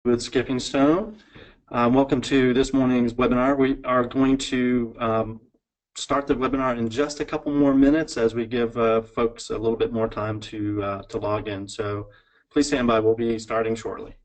with Skipping Stone. Welcome to this morning's webinar. We are going to start the webinar in just a couple more minutes as we give folks a little bit more time to log in. So please stand by. We'll be starting shortly.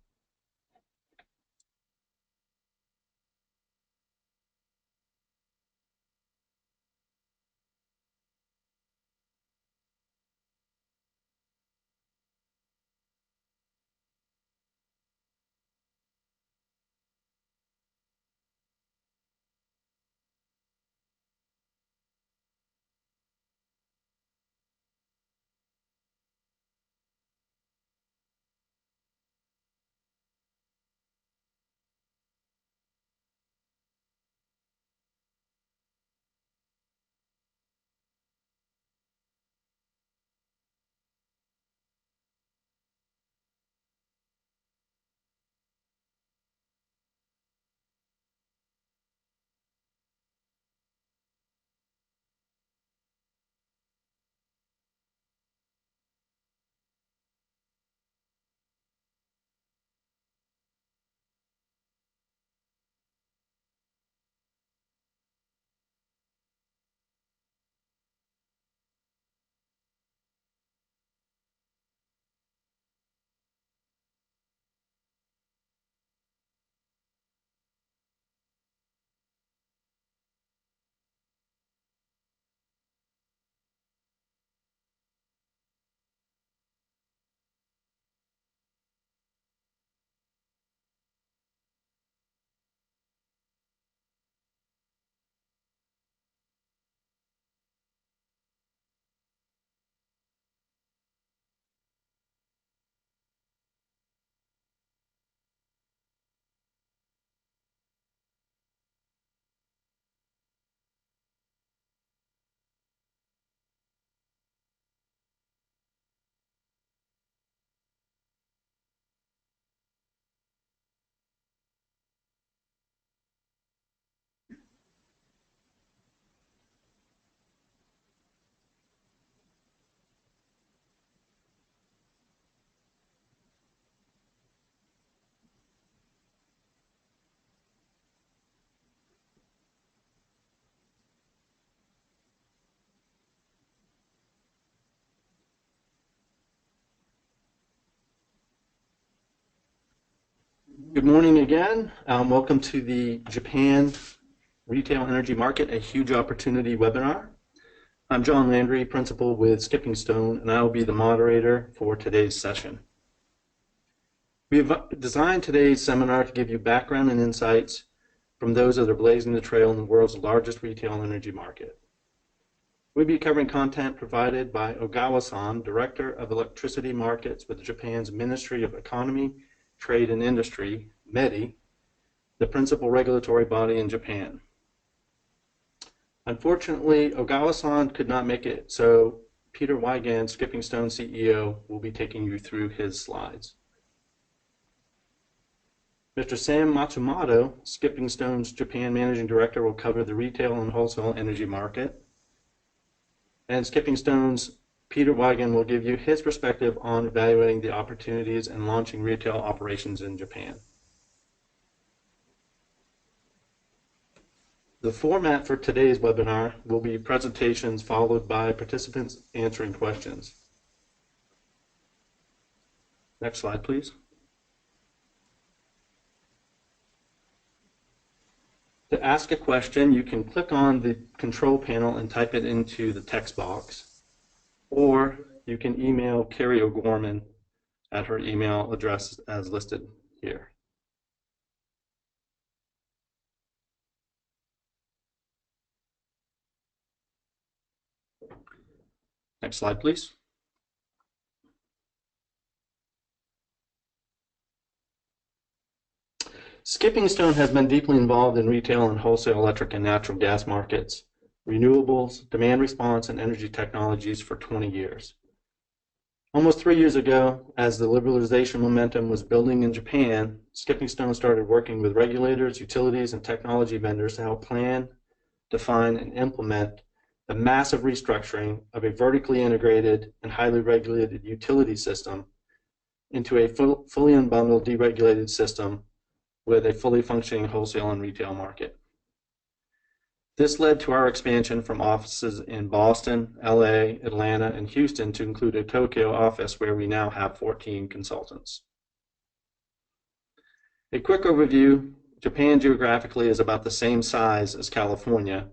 Good morning again. Welcome to the Japan Retail Energy Market, a Huge Opportunity webinar. I'm John Landry, Principal with Skipping Stone, and I will be the moderator for today's session. We have designed today's seminar to give you background and insights from those that are blazing the trail in the world's largest retail energy market. We'll be covering content provided by Ogawa-san, Director of Electricity Markets with Japan's Ministry of Economy, Trade and Industry, METI, the principal regulatory body in Japan. Unfortunately, Ogawa-san could not make it, so Peter Weigand, Skipping Stone CEO, will be taking you through his slides. Mr. Sam Matsumoto, Skipping Stone's Japan Managing Director, will cover the retail and wholesale energy market. And Skipping Stone's Peter Weigand will give you his perspective on evaluating the opportunities and launching retail operations in Japan. The format for today's webinar will be presentations followed by participants answering questions. Next slide, please. To ask a question, you can click on the control panel and type it into the text box. Or you can email Carrie O'Gorman at her email address as listed here. Next slide, please. Skipping Stone has been deeply involved in retail and wholesale electric and natural gas markets, renewables, demand response, and energy technologies for 20 years. Almost 3 years ago, as the liberalization momentum was building in Japan, Skipping Stone started working with regulators, utilities, and technology vendors to help plan, define, and implement the massive restructuring of a vertically integrated and highly regulated utility system into a fully unbundled, deregulated system with a fully functioning wholesale and retail market. This led to our expansion from offices in Boston, LA, Atlanta, and Houston to include a Tokyo office where we now have 14 consultants. A quick overview: Japan geographically is about the same size as California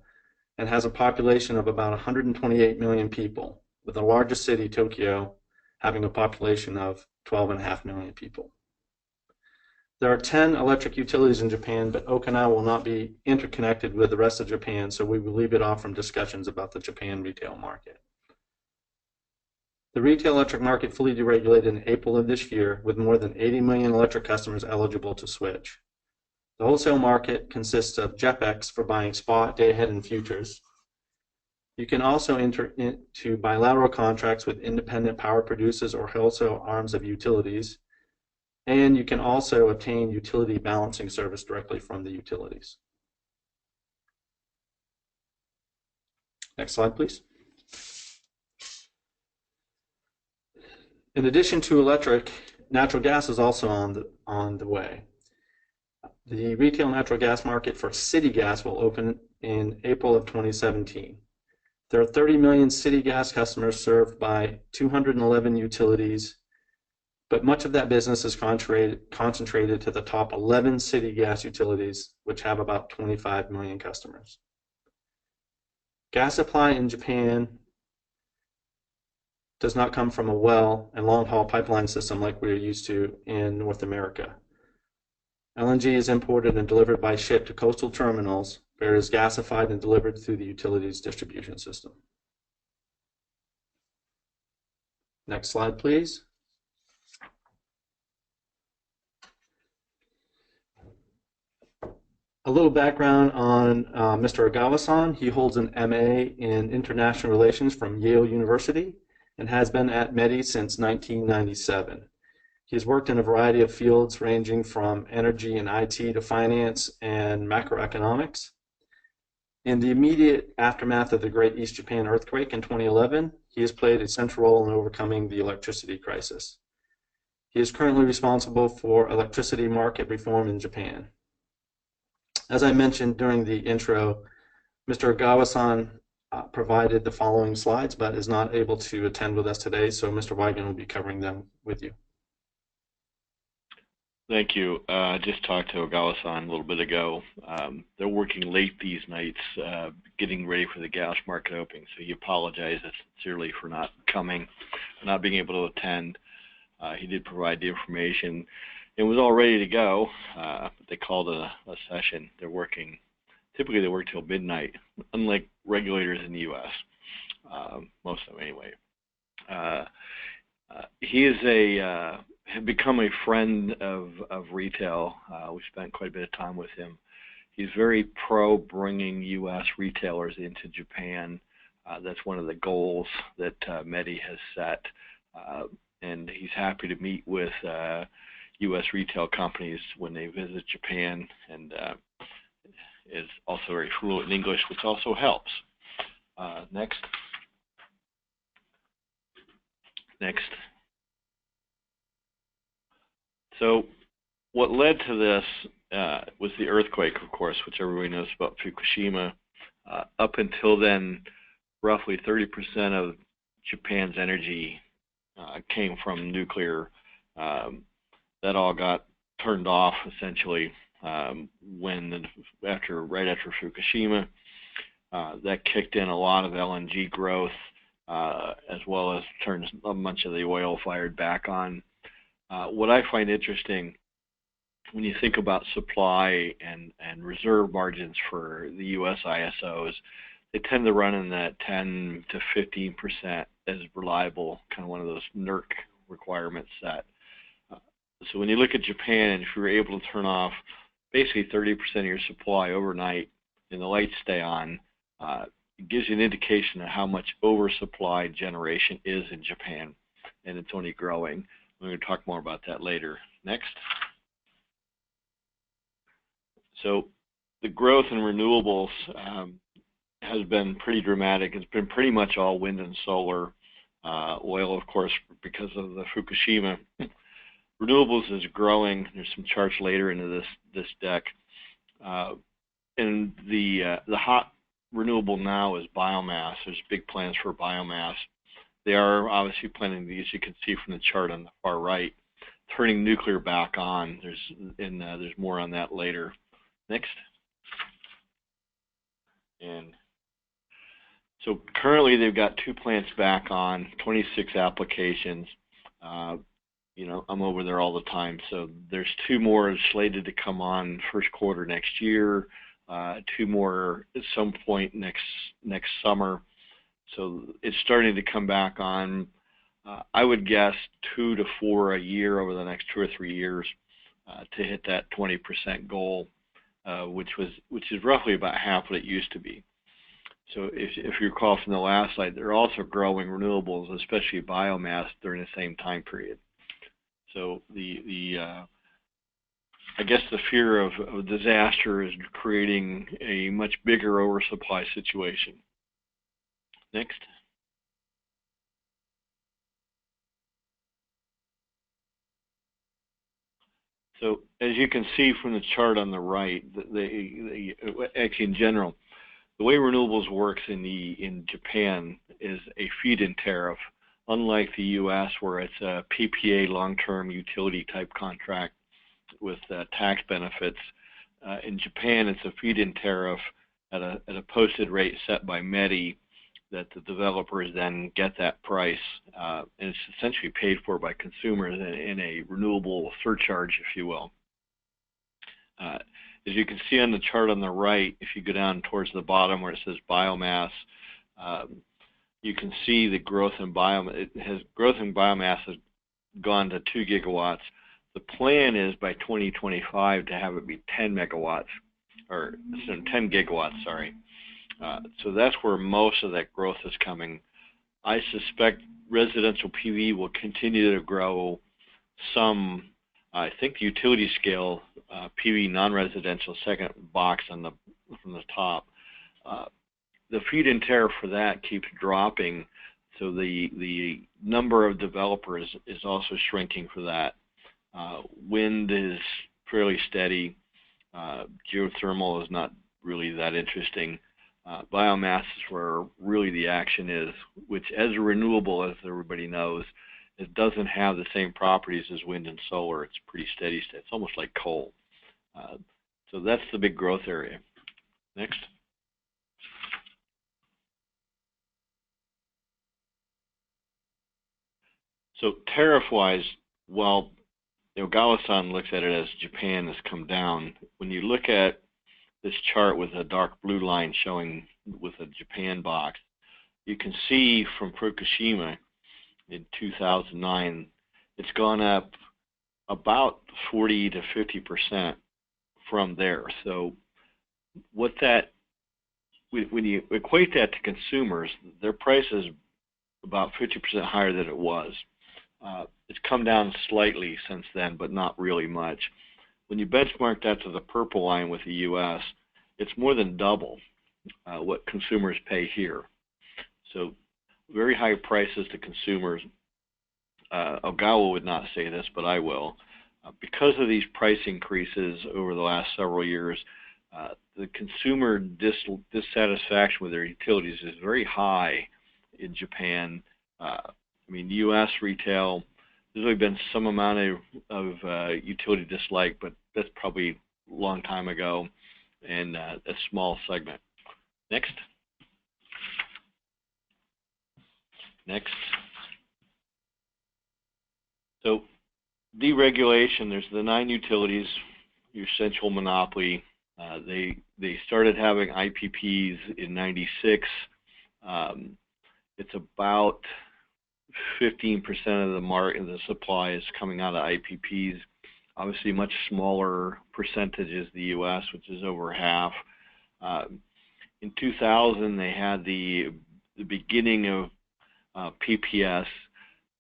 and has a population of about 128 million people, with the largest city, Tokyo, having a population of 12.5 million people. There are 10 electric utilities in Japan, but Okinawa will not be interconnected with the rest of Japan, so we will leave it off from discussions about the Japan retail market. The retail electric market fully deregulated in April of this year, with more than 80 million electric customers eligible to switch. The wholesale market consists of JEPX for buying spot, day-ahead, and futures. You can also enter into bilateral contracts with independent power producers or wholesale arms of utilities. And you can also obtain utility balancing service directly from the utilities. Next slide, please. In addition to electric, natural gas is also on the way. The retail natural gas market for city gas will open in April of 2017. There are 30 million city gas customers served by 211 utilities, but much of that business is concentrated to the top 11 city gas utilities, which have about 25 million customers. Gas supply in Japan does not come from a well and long-haul pipeline system like we are used to in North America. LNG is imported and delivered by ship to coastal terminals, where it is gasified and delivered through the utilities distribution system. Next slide, please. A little background on Mr. Ogawa-san. He holds an MA in International Relations from Yale University and has been at METI since 1997. He has worked in a variety of fields ranging from energy and IT to finance and macroeconomics. In the immediate aftermath of the Great East Japan earthquake in 2011, he has played a central role in overcoming the electricity crisis. He is currently responsible for electricity market reform in Japan. As I mentioned during the intro, Mr. Ogawa-san provided the following slides, but is not able to attend with us today, so Mr. Weigand will be covering them with you. Thank you. I just talked to Ogawa-san a little bit ago. They're working late these nights, getting ready for the gas market opening, so he apologizes sincerely for not coming, not being able to attend. He did provide the information. It was all ready to go, but they called a session. They're working, typically they work till midnight, unlike regulators in the U.S., most of them anyway. He is had become a friend of retail. We spent quite a bit of time with him. He's very pro bringing U.S. retailers into Japan. That's one of the goals that METI has set, and he's happy to meet with U.S. retail companies when they visit Japan, and is also very fluent in English, which also helps. Next. So what led to this was the earthquake, of course, which everybody knows about Fukushima. Up until then, roughly 30% of Japan's energy came from nuclear. That all got turned off essentially right after Fukushima. That kicked in a lot of LNG growth, as well as turned a bunch of the oil fired back on. What I find interesting when you think about supply and reserve margins for the U.S. ISOs, they tend to run in that 10 to 15% as reliable, kind of one of those NERC requirements set. So when you look at Japan, and if you were able to turn off basically 30% of your supply overnight and the lights stay on, it gives you an indication of how much oversupply generation is in Japan, and it's only growing. We're going to talk more about that later. Next. So the growth in renewables has been pretty dramatic. It's been pretty much all wind and solar. Oil, of course, because of the Fukushima. renewables is growing. There's some charts later into this deck. And the hot renewable now is biomass. There's big plans for biomass. They are obviously planning, as you can see from the chart on the far right, turning nuclear back on. There's more on that later. Next. And so currently they've got 2 plants back on, 26 applications. You know, I'm over there all the time. So there's 2 more slated to come on first quarter next year, 2 more at some point next summer. So it's starting to come back on. I would guess 2 to 4 a year over the next 2 or 3 years to hit that 20% goal, which is roughly about half what it used to be. So if you recall from the last slide, they're also growing renewables, especially biomass, during the same time period. So I guess the fear of disaster is creating a much bigger oversupply situation. Next. So as you can see from the chart on the right, actually in general, the way renewables works in Japan is a feed-in tariff, unlike the U.S. where it's a PPA, long-term utility type contract with tax benefits. In Japan, it's a feed-in tariff at a posted rate set by METI that the developers then get that price, and it's essentially paid for by consumers in a renewable surcharge, if you will. As you can see on the chart on the right, if you go down towards the bottom where it says biomass, you can see the growth in biomass. Growth in biomass has gone to 2 gigawatts. The plan is by 2025 to have it be 10 megawatts, or 10 gigawatts, sorry. So that's where most of that growth is coming. I suspect residential PV will continue to grow some. I think the utility scale PV non-residential, second box from the top. The feed-in tariff for that keeps dropping, so the number of developers is also shrinking for that. Wind is fairly steady. Geothermal is not really that interesting. Biomass is where really the action is, which as a renewable, as everybody knows, it doesn't have the same properties as wind and solar. It's pretty steady state. It's almost like coal. So that's the big growth area. Next. So tariff-wise, while Ogawa-san looks at it as Japan has come down, when you look at this chart with a dark blue line showing with a Japan box, you can see from Fukushima in 2009, it's gone up about 40 to 50% from there. So what that, when you equate that to consumers, their price is about 50% higher than it was. It's come down slightly since then, but not really much. When you benchmark that to the purple line with the U.S., it's more than double what consumers pay here. So very high prices to consumers. Ogawa would not say this, but I will. Because of these price increases over the last several years, the consumer dissatisfaction with their utilities is very high in Japan. I mean, U.S. retail, there's only been some amount of utility dislike, but that's probably a long time ago, and a small segment. Next. Next. So deregulation, there's the 9 utilities, your central monopoly. They started having IPPs in '96. It's about 15% of the market, the supply is coming out of IPPs. Obviously, much smaller percentage is the U.S., which is over half. In 2000, they had the beginning of PPS.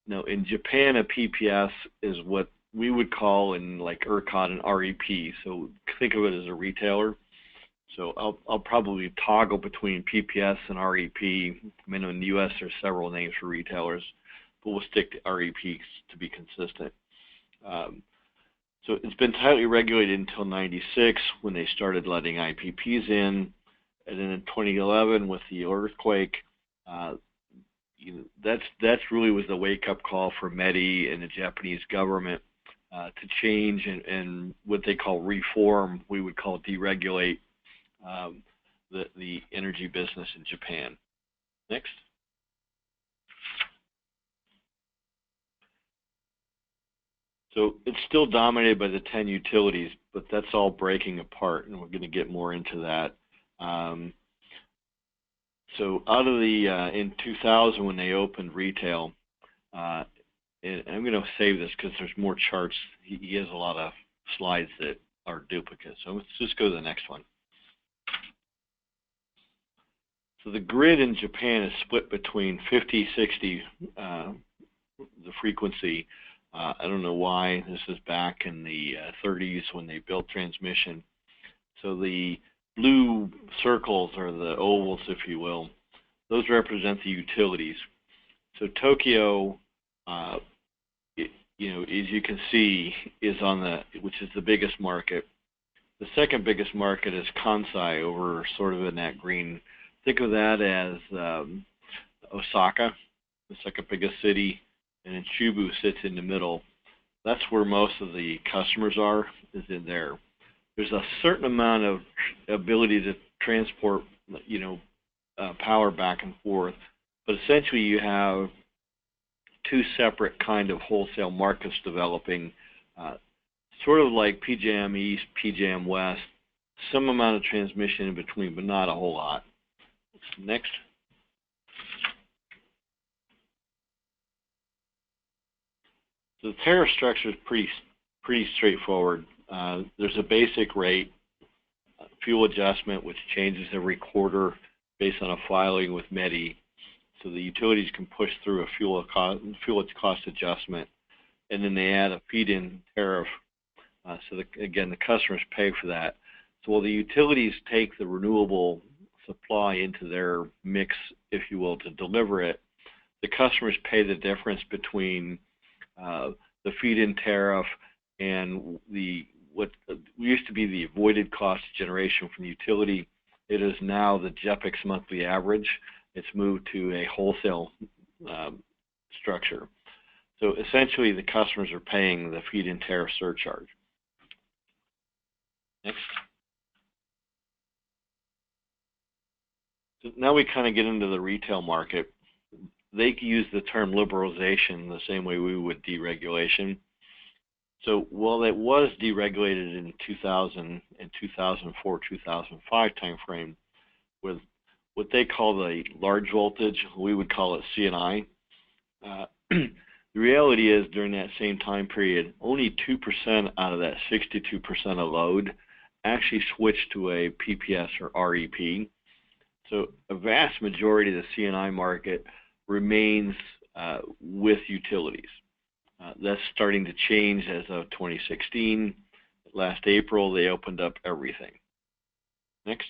Now, in Japan, a PPS is what we would call in like ERCOT an REP. So think of it as a retailer. So I'll probably toggle between PPS and REP. I mean, in the U.S., there's several names for retailers, but we'll stick to REPs to be consistent. So it's been tightly regulated until '96 when they started letting IPPs in, and then in 2011 with the earthquake, that's really was the wake-up call for METI and the Japanese government to change and what they call reform, we would call deregulate the energy business in Japan. Next. So it's still dominated by the 10 utilities, but that's all breaking apart, and we're going to get more into that. So out of the, in 2000 when they opened retail, and I'm going to save this because there's more charts. He has a lot of slides that are duplicates. So let's just go to the next one. So the grid in Japan is split between 50, 60, the frequency. I don't know why. This is back in the 30s when they built transmission. So the blue circles, or the ovals, if you will, those represent the utilities. So Tokyo, as you can see, is on the, which is the biggest market. The second biggest market is Kansai, over sort of in that green. Think of that as Osaka, the second biggest city, and then Chubu sits in the middle. That's where most of the customers are, is in there. There's a certain amount of ability to transport, power back and forth, but essentially you have two separate kind of wholesale markets developing, sort of like PJM East, PJM West, some amount of transmission in between, but not a whole lot. Next. So the tariff structure is pretty straightforward. There's a basic rate, fuel adjustment, which changes every quarter based on a filing with METI. So the utilities can push through a fuel cost adjustment, and then they add a feed-in tariff. Again, the customers pay for that. So while the utilities take the renewable supply into their mix, if you will, to deliver it, the customers pay the difference between the feed-in tariff and what used to be the avoided cost of generation from the utility. It is now the JEPX monthly average. It's moved to a wholesale structure. So essentially, the customers are paying the feed-in tariff surcharge. Next. So now we kind of get into the retail market. They use the term liberalization the same way we would deregulation. So while it was deregulated in 2000 and 2004, 2005 timeframe, with what they call the large voltage, we would call it C&I. The reality is, during that same time period, only 2% out of that 62% of load actually switched to a PPS or REP. So a vast majority of the C&I market remains with utilities. That's starting to change as of 2016. Last April, they opened up everything. Next.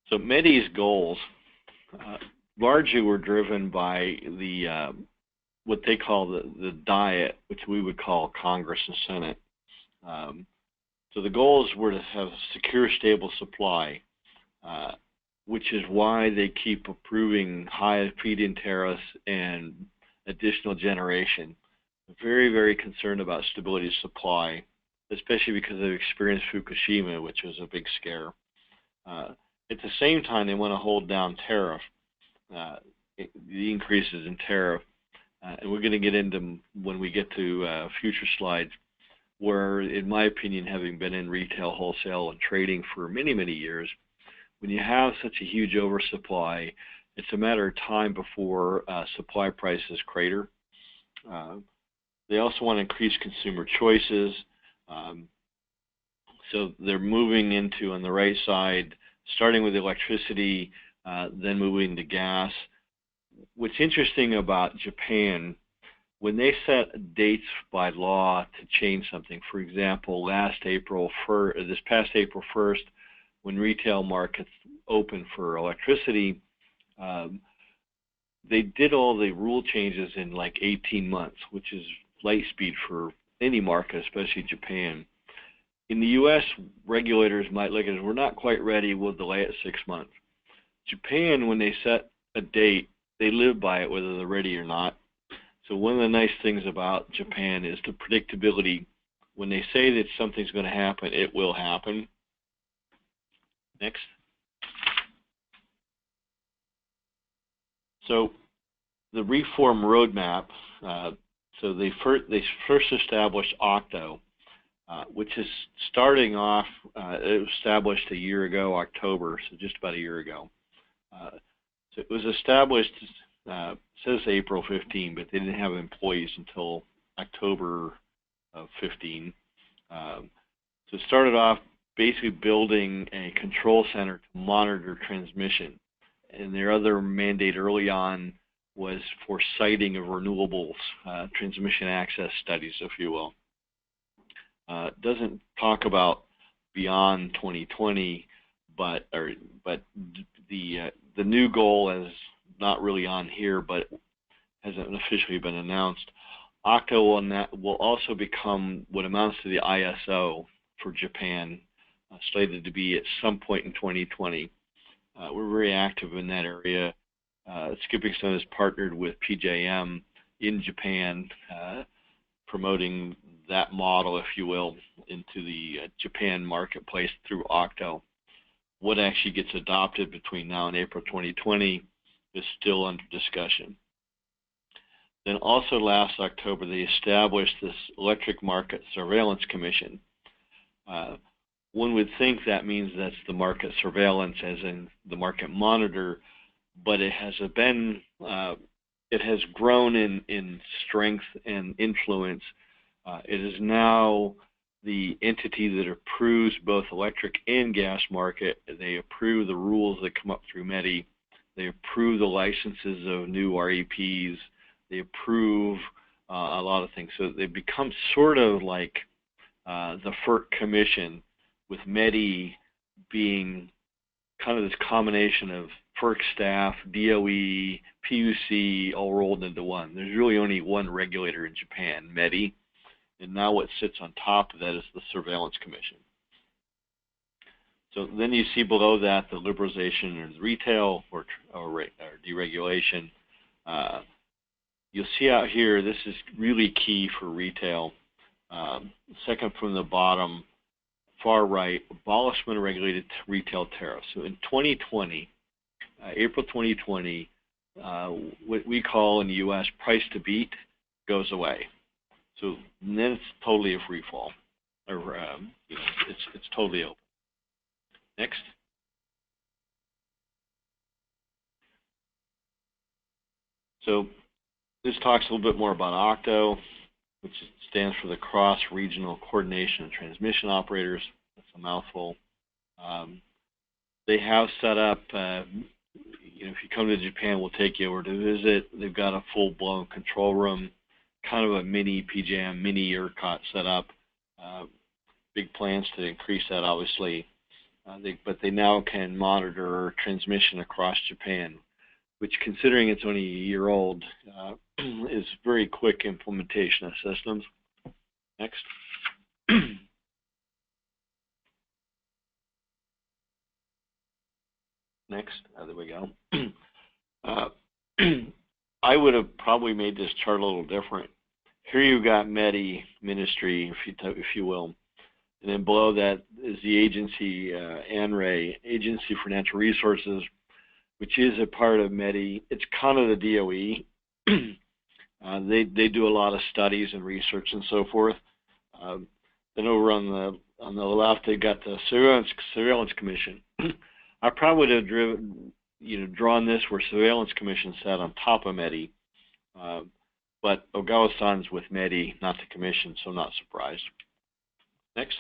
So METI's goals largely were driven by the what they call the diet, which we would call Congress and Senate. So the goals were to have secure, stable supply, which is why they keep approving high feed-in tariffs and additional generation. Very, very concerned about stability of supply, especially because they've experienced Fukushima, which was a big scare. At the same time, they want to hold down tariff, the increases in tariff. And we're going to get into, when we get to future slides, where, in my opinion, having been in retail, wholesale, and trading for many, many years, when you have such a huge oversupply, it's a matter of time before supply prices crater. They also want to increase consumer choices. So they're moving into, on the right side, starting with electricity, then moving to gas. What's interesting about Japan, when they set dates by law to change something, for example, this past April 1st, when retail markets open for electricity, they did all the rule changes in like 18 months, which is light speed for any market, especially Japan. In the U.S., regulators might look at it, we're not quite ready, we'll delay it 6 months. Japan, when they set a date, they live by it whether they're ready or not. So one of the nice things about Japan is the predictability. When they say that something's going to happen, it will happen. Next. So the reform roadmap, so they first established OCCTO, which is starting off, it was established a year ago, October, so just about a year ago. So it was established, says April 15, but they didn't have employees until October of 15. So it started off basically building a control center to monitor transmission. And their other mandate early on was for siting of renewables, transmission access studies, if you will. It doesn't talk about beyond 2020, but the new goal is not really on here, but hasn't officially been announced. OCCTO will also become what amounts to the ISO for Japan, slated to be at some point in 2020. We're very active in that area. Skipping Stone has partnered with PJM in Japan, promoting that model, if you will, into the Japan marketplace through OCCTO. What actually gets adopted between now and April 2020 is still under discussion. Then also last October, they established this Electric Market Surveillance Commission. One would think that means that's the market surveillance, as in the market monitor, but it has grown in strength and influence. It is now the entity that approves both electric and gas market. They approve the rules that come up through METI. They approve the licenses of new REPs. They approve a lot of things. So they become sort of like the FERC Commission, with METI being kind of this combination of FERC staff, DOE, PUC, all rolled into one. There's really only one regulator in Japan, METI, and now what sits on top of that is the Surveillance Commission. So then you see below that the liberalization of retail or deregulation. You'll see out here, this is really key for retail. Second from the bottom, far right, abolishment of regulated retail tariffs. So in 2020, April 2020, what we call in the U.S. price to beat goes away. So then it's totally a free fall, or it's totally open. Next. So this talks a little bit more about OCCTO, which stands for the Cross-Regional Coordination of Transmission Operators. That's a mouthful. They have set up, if you come to Japan, we'll take you over to visit. They've got a full-blown control room, kind of a mini PJM, mini ERCOT set up. Big plans to increase that, obviously. But they now can monitor transmission across Japan, which, considering it's only a year old, is very quick implementation of systems. Next. Next. There we go. I would have probably made this chart a little different. Here you've got METI, ministry, if you will. And then below that is the agency, ANRE, Agency for Natural Resources, which is a part of METI. It's kind of the DOE. They do a lot of studies and research and so forth. Then over on the left, they've got the Surveillance Commission. I probably would have drawn this where Surveillance Commission sat on top of METI, but Ogawa-san's with METI, not the Commission, so not surprised. Next.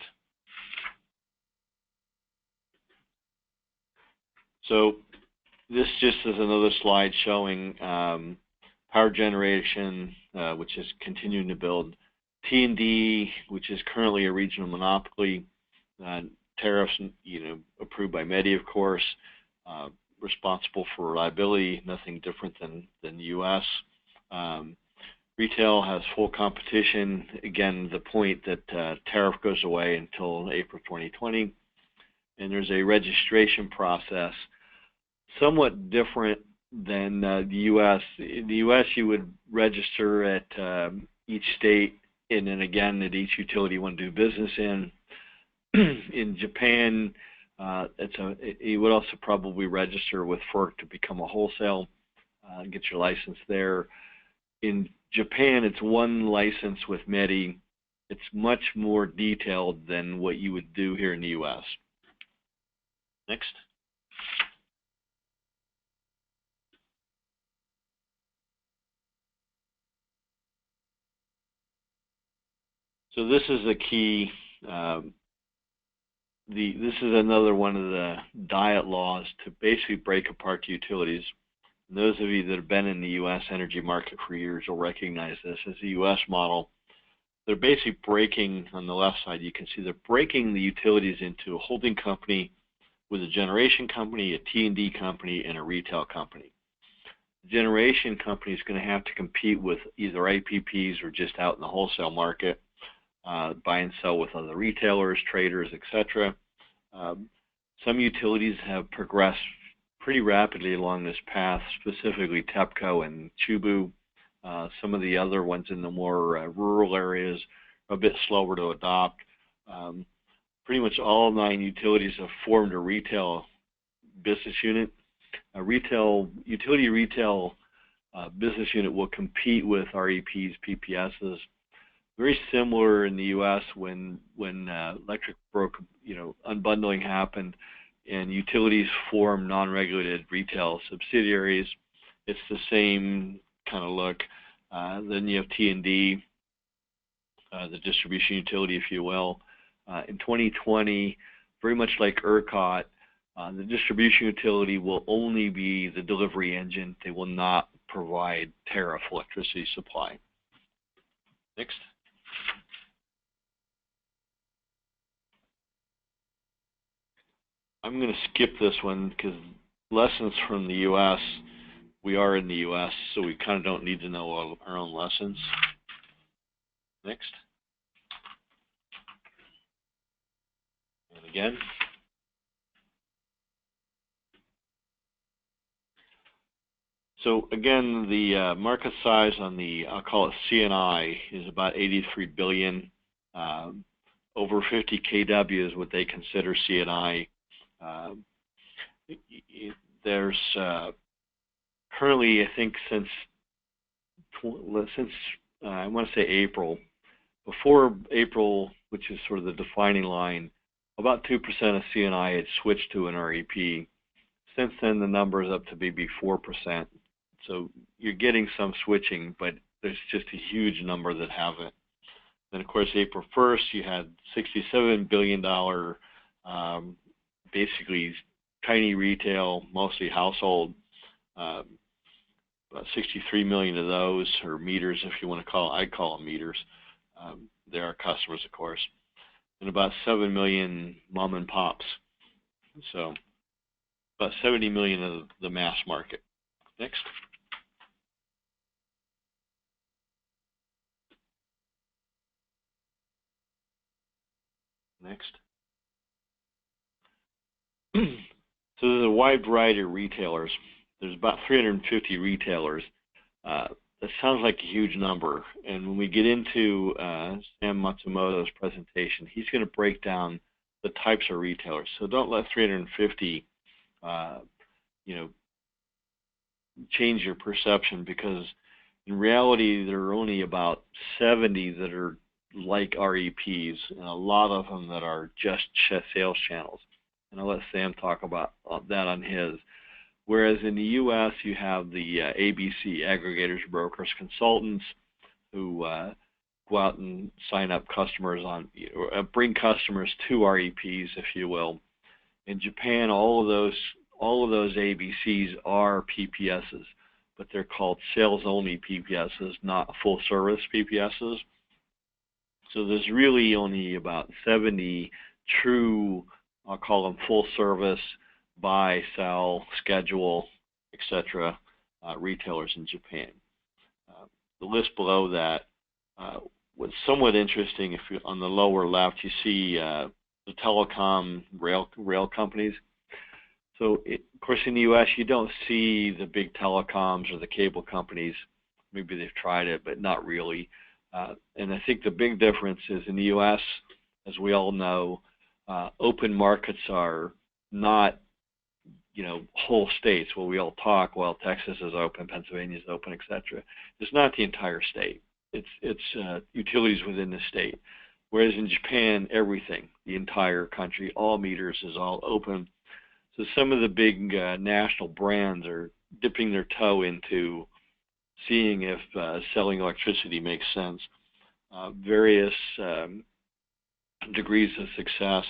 So this just is another slide showing power generation, which is continuing to build. T&D, which is currently a regional monopoly. Tariffs, approved by METI, of course. responsible for reliability, nothing different than the U.S. Retail has full competition. Again, the point that tariff goes away until April 2020. And there's a registration process, somewhat different than the U.S. In the U.S., you would register at each state, and then again at each utility you want to do business in. In Japan, you would also probably register with FERC to become a wholesale, get your license there. In Japan, it's one license with METI. It's much more detailed than what you would do here in the U.S. Next. So this is a key. This is another one of the diet laws to basically break apart utilities. And those of you that have been in the U.S. energy market for years will recognize this as a U.S. model. They're basically breaking, on the left side, you can see they're breaking the utilities into a holding company with a generation company, a T&D company, and a retail company. The generation company is going to have to compete with either IPPs or just out in the wholesale market, buy and sell with other retailers, traders, etc. Some utilities have progressed pretty rapidly along this path, specifically TEPCO and Chubu. Some of the other ones in the more rural areas are a bit slower to adopt. Pretty much all 9 utilities have formed a retail business unit. A utility retail business unit will compete with REPs, PPSs. Very similar in the U.S. when electric broke, unbundling happened, and utilities form non-regulated retail subsidiaries. It's the same kind of look. Then you have T&D, the distribution utility, if you will. In 2020, very much like ERCOT, the distribution utility will only be the delivery engine. They will not provide tariff electricity supply. Next. I'm going to skip this one because lessons from the U.S., we are in the U.S., so we kind of don't need to know all our own lessons. Next. And again. So again, the market size on the, I'll call it CNI, is about 83 billion. Over 50 kW is what they consider CNI. There's currently, I think, since I want to say April, before April, which is sort of the defining line, about 2% of CNI had switched to an REP. Since then, the number is up to maybe 4%. So you're getting some switching, but there's just a huge number that haven't. Then, of course, April 1st, you had $67 billion, basically tiny retail, mostly household. About 63 million of those, or meters, if you want to call it. I call them meters. They are customers, of course. And about 7 million mom and pops. So about 70 million of the mass market. Next. Next. So there's a wide variety of retailers. There's about 350 retailers. That sounds like a huge number. And when we get into Sam Matsumoto's presentation, he's going to break down the types of retailers. So don't let 350, change your perception, because in reality, there are only about 70 that are like REPs, and a lot of them that are just sales channels. And I'll let Sam talk about that on his. Whereas in the U.S., you have the ABC, aggregators, brokers, consultants, who go out and sign up customers on, bring customers to REPs, if you will. In Japan, all of those ABCs are PPSs, but they're called sales-only PPSs, not full-service PPSs. So there's really only about 70 true, I'll call them full-service buy, sell, schedule, etc. Retailers in Japan. The list below that was somewhat interesting. If you on the lower left, you see the telecom rail companies. So, of course, in the U.S., you don't see the big telecoms or the cable companies. Maybe they've tried it, but not really. And I think the big difference is in the U.S., as we all know, open markets are not, whole states where we all talk, well, Texas is open, Pennsylvania is open, etc. It's not the entire state. It's utilities within the state. Whereas in Japan, everything, the entire country, all meters is all open. So some of the big national brands are dipping their toe into seeing if selling electricity makes sense. Various degrees of success,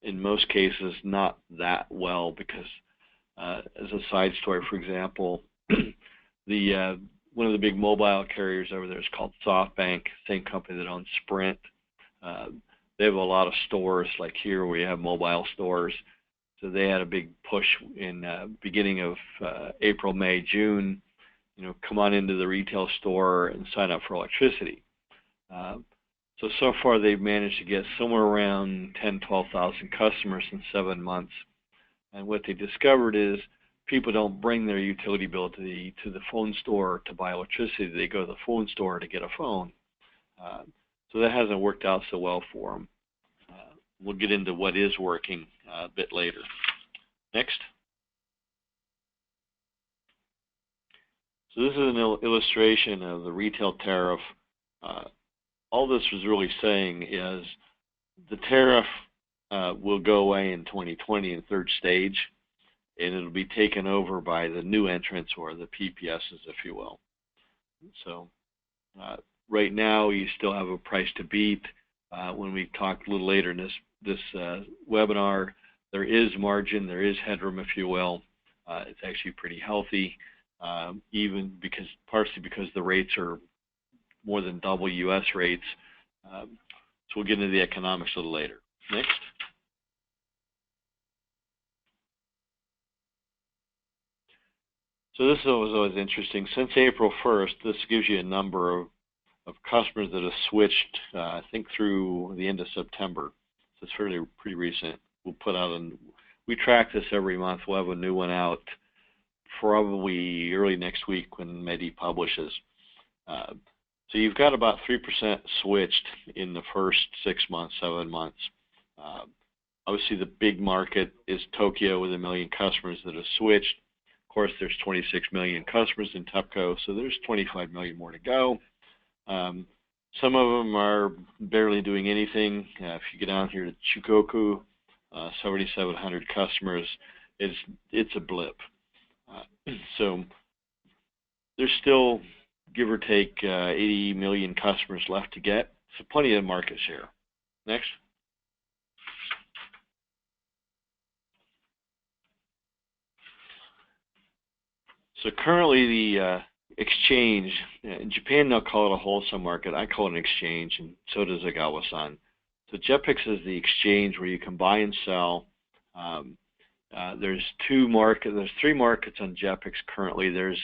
in most cases not that well, because as a side story, for example, one of the big mobile carriers over there is called SoftBank, same company that owns Sprint. They have a lot of stores, like here we have mobile stores. So they had a big push in beginning of April, May, June, come on into the retail store and sign up for electricity. So far they've managed to get somewhere around 10, 12,000 customers in 7 months. And what they discovered is people don't bring their utility bill to the phone store to buy electricity. They go to the phone store to get a phone. So that hasn't worked out so well for them. We'll get into what is working a bit later. Next. So this is an illustration of the retail tariff. All this was really saying is the tariff will go away in 2020 in third stage, and it'll be taken over by the new entrants, or the PPSs, if you will. So right now you still have a price to beat. When we talk a little later in this webinar, there is margin, there is headroom, if you will. It's actually pretty healthy, even partially because the rates are more than double U.S. rates. So we'll get into the economics a little later. Next. So this was always interesting. Since April 1st, this gives you a number of customers that have switched, I think, through the end of September. So it's pretty recent. We'll put out we track this every month. We'll have a new one out probably early next week when METI publishes. So you've got about 3% switched in the first 6 months, 7 months. Obviously, the big market is Tokyo with 1 million customers that have switched. Of course, there's 26 million customers in TEPCO, so there's 25 million more to go. Some of them are barely doing anything. If you get down here to Chugoku, 7,700 customers, it's a blip. So there's still, give or take, 80 million customers left to get, so plenty of market share. Next. So currently the exchange, in Japan they'll call it a wholesale market, I call it an exchange, and so does Ogawa-san. So JEPX is the exchange where you can buy and sell. There's 3 markets on JEPX currently. There's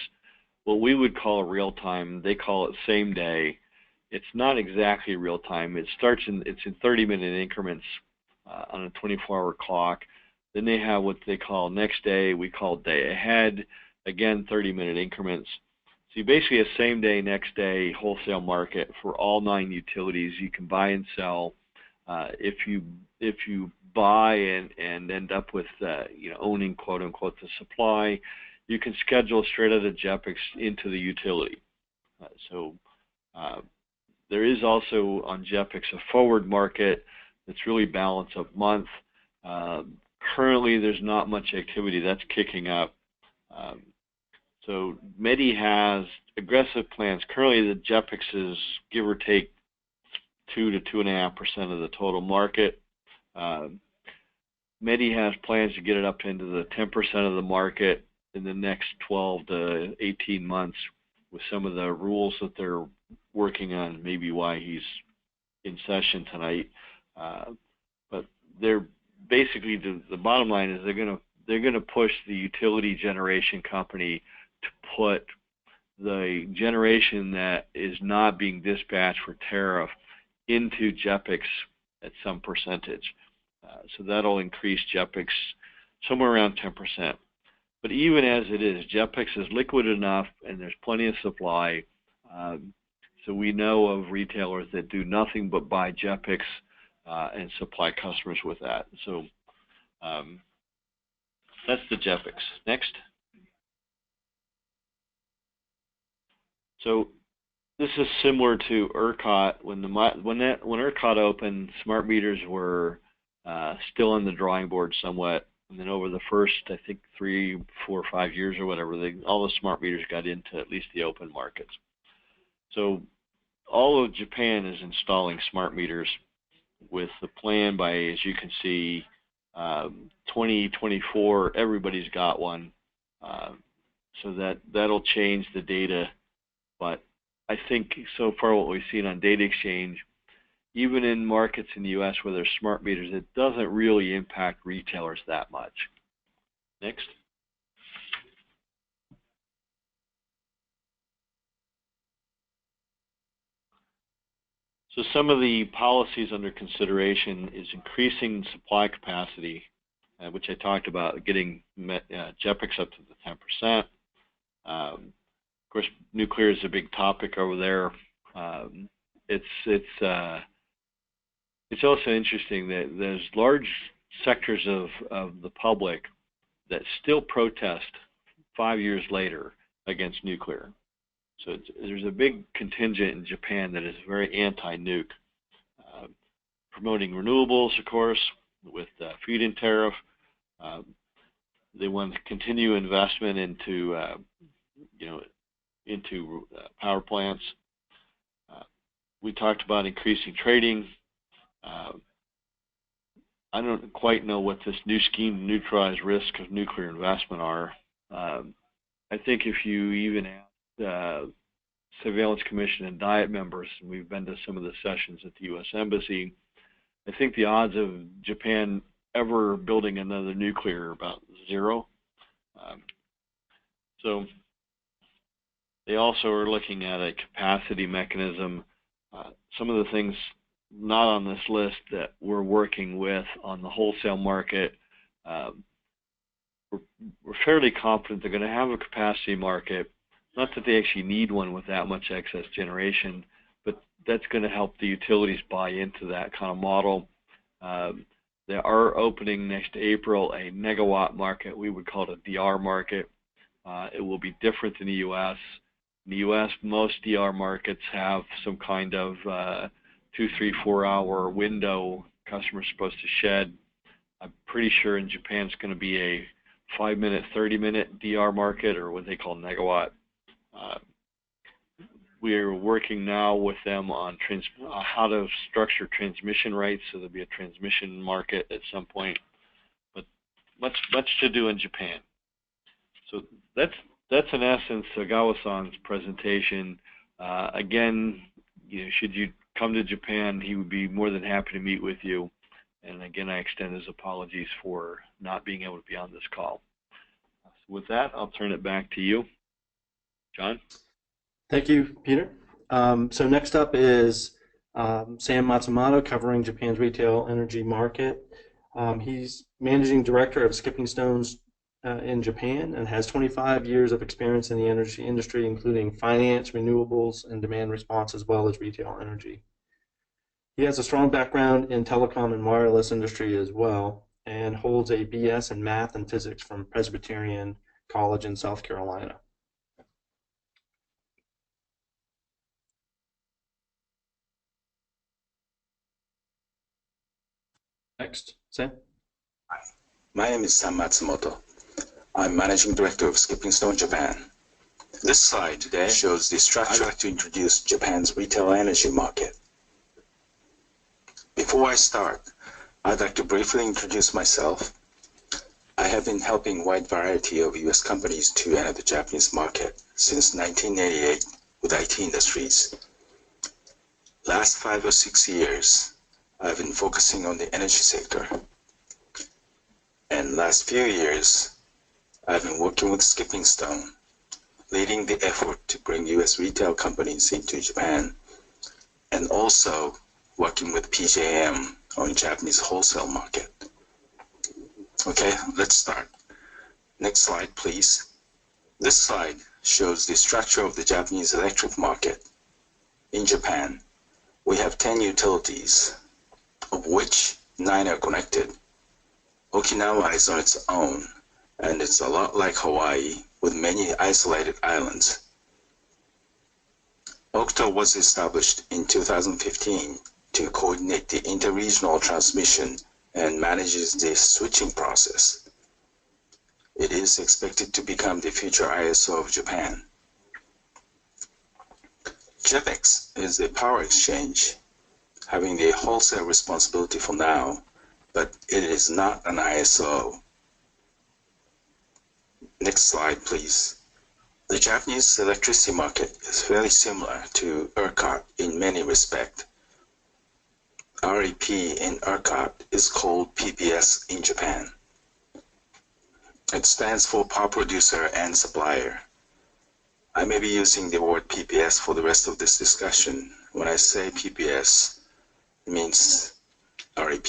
what we would call real time. They call it same day. It's not exactly real time. It's in 30-minute increments on a 24-hour clock. Then they have what they call next day. We call day ahead. Again, 30-minute increments. So you basically have same day, next day wholesale market for all 9 utilities. You can buy and sell. If you buy and end up with owning quote unquote the supply, you can schedule straight out of JEPX into the utility. There is also on JEPX a forward market that's really balance of month. Currently, there's not much activity. That's kicking up. So METI has aggressive plans. Currently, the JEPX is give or take 2 to 2.5% of the total market. METI has plans to get it up into the 10% of the market in the next 12 to 18 months with some of the rules that they're working on, maybe why he's in session tonight. But they're basically the bottom line is they're gonna push the utility generation company to put the generation that is not being dispatched for tariff into JEPX at some percentage. So that'll increase JEPX somewhere around 10%. But even as it is, JEPX is liquid enough and there's plenty of supply. So we know of retailers that do nothing but buy JEPX and supply customers with that. So that's the JEPX. Next. So this is similar to ERCOT. When ERCOT opened, smart meters were still on the drawing board somewhat, and then over the first, I think, 3, 4, 5 years or whatever, all the smart meters got into at least the open markets. So all of Japan is installing smart meters with the plan by, as you can see, 2024, everybody's got one. So that'll change the data. But I think so far what we've seen on data exchange, even in markets in the U.S. where there's smart meters, it doesn't really impact retailers that much. Next. So some of the policies under consideration is increasing supply capacity, which I talked about, getting JEPX up to the 10%. Of course, nuclear is a big topic over there. It's also interesting that there's large sectors of the public that still protest 5 years later against nuclear. So there's a big contingent in Japan that is very anti-nuke, promoting renewables, of course, with feed-in tariff. They want to continue investment into, power plants. We talked about increasing trading. I don't quite know what this new scheme to neutralize risk of nuclear investment are. I think if you even ask Surveillance Commission and Diet members, and we've been to some of the sessions at the U.S. Embassy, I think the odds of Japan ever building another nuclear are about 0. So they also are looking at a capacity mechanism. Some of the things not on this list that we're working with on the wholesale market, we're fairly confident they're going to have a capacity market. Not that they actually need one with that much excess generation, but that's going to help the utilities buy into that kind of model. They are opening next April a megawatt market. We would call it a DR market. It will be different in the U.S. In the U.S., most DR markets have some kind of 2, 3, 4 hour window customers supposed to shed. I'm pretty sure in Japan it's going to be a 5-minute, 30-minute DR market, or what they call megawatt. We are working now with them on how to structure transmission rights, so there'll be a transmission market at some point. But much to do in Japan. So that's in essence Ogawa-san's presentation. Again, should you come to Japan, he would be more than happy to meet with you. And again, I extend his apologies for not being able to be on this call. So with that, I'll turn it back to you, John. Thank you, Peter. So next up is Sam Matsumoto, covering Japan's retail energy market. He's managing director of Skipping Stones in Japan and has 25 years of experience in the energy industry, including finance, renewables, and demand response, as well as retail energy. He has a strong background in telecom and wireless industry as well, and holds a BS in math and physics from Presbyterian College in South Carolina. Next, Sam. Hi, my name is Sam Matsumoto. I'm Managing Director of Skipping Stone Japan. This slide today shows the structure. I'd like to introduce Japan's retail energy market. Before I start, I'd like to briefly introduce myself. I have been helping a wide variety of U.S. companies to enter the Japanese market since 1988 with IT industries. Last 5 or 6 years, I've been focusing on the energy sector. And last few years, I've been working with Skipping Stone, leading the effort to bring US retail companies into Japan, and also working with PJM on Japanese wholesale market. Okay, let's start. Next slide, please. This slide shows the structure of the Japanese electric market. In Japan, we have 10 utilities, of which 9 are connected. Okinawa is on its own, and it's a lot like Hawaii, with many isolated islands. OCCTO was established in 2015 to coordinate the interregional transmission and manages the switching process. It is expected to become the future ISO of Japan. JEPX is a power exchange, having the wholesale responsibility for now, but it is not an ISO. Next slide, please. The Japanese electricity market is fairly similar to ERCOT in many respects. REP in ERCOT is called PPS in Japan. It stands for Power Producer and Supplier. I may be using the word PPS for the rest of this discussion. When I say PPS, it means REP.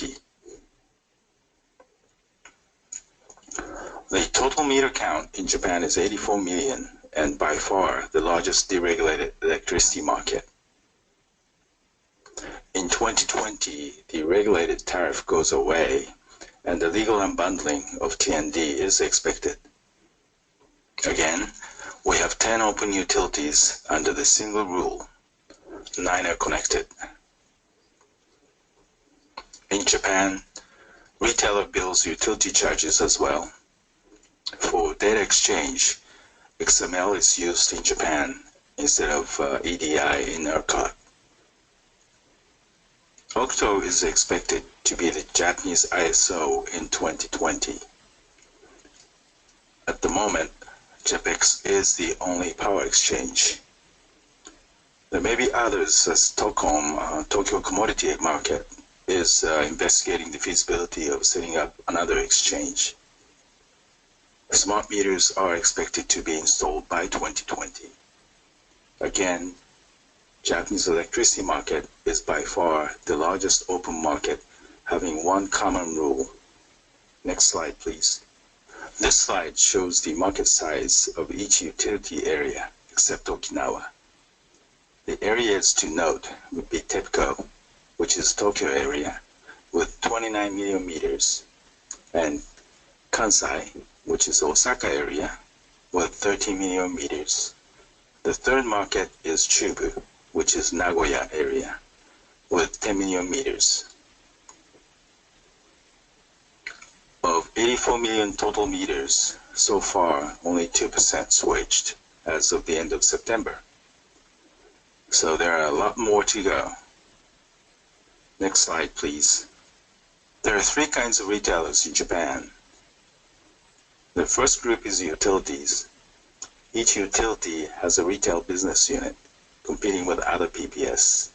The total meter count in Japan is 84 million, and by far the largest deregulated electricity market. In 2020, the regulated tariff goes away, and the legal unbundling of T&D is expected. Again, we have 10 open utilities under the single rule. 9 are connected. In Japan, retailer bills utility charges as well. For data exchange, XML is used in Japan instead of EDI in ERCOT. OCCTO is expected to be the Japanese ISO in 2020. At the moment, JEPX is the only power exchange. There may be others, as Tokyo Commodity Market is investigating the feasibility of setting up another exchange. Smart meters are expected to be installed by 2020. Again, Japanese electricity market is by far the largest open market, having one common rule. Next slide, please. This slide shows the market size of each utility area, except Okinawa. The areas to note would be TEPCO, which is Tokyo area, with 29 million meters, and Kansai, which is Osaka area, with 30 million meters. The third market is Chubu, which is Nagoya area, with 10 million meters. Of 84 million total meters, so far only 2% switched as of the end of September. So there are a lot more to go. Next slide, please. There are 3 kinds of retailers in Japan. The first group is utilities. Each utility has a retail business unit competing with other PPS.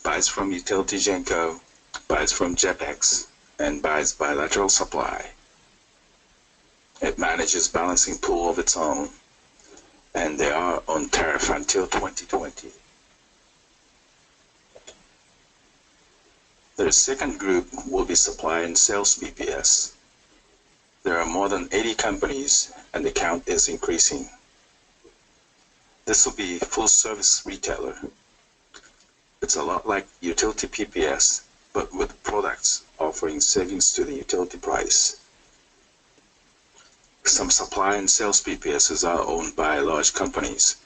Buys from Utility Genco, buys from JEPX, and buys bilateral supply. It manages balancing pool of its own, and they are on tariff until 2020. The second group will be supply and sales PPS. There are more than 80 companies, and the count is increasing. This will be full-service retailer. It's a lot like utility PPS, but with products offering savings to the utility price. Some supply and sales PPSs are owned by large companies,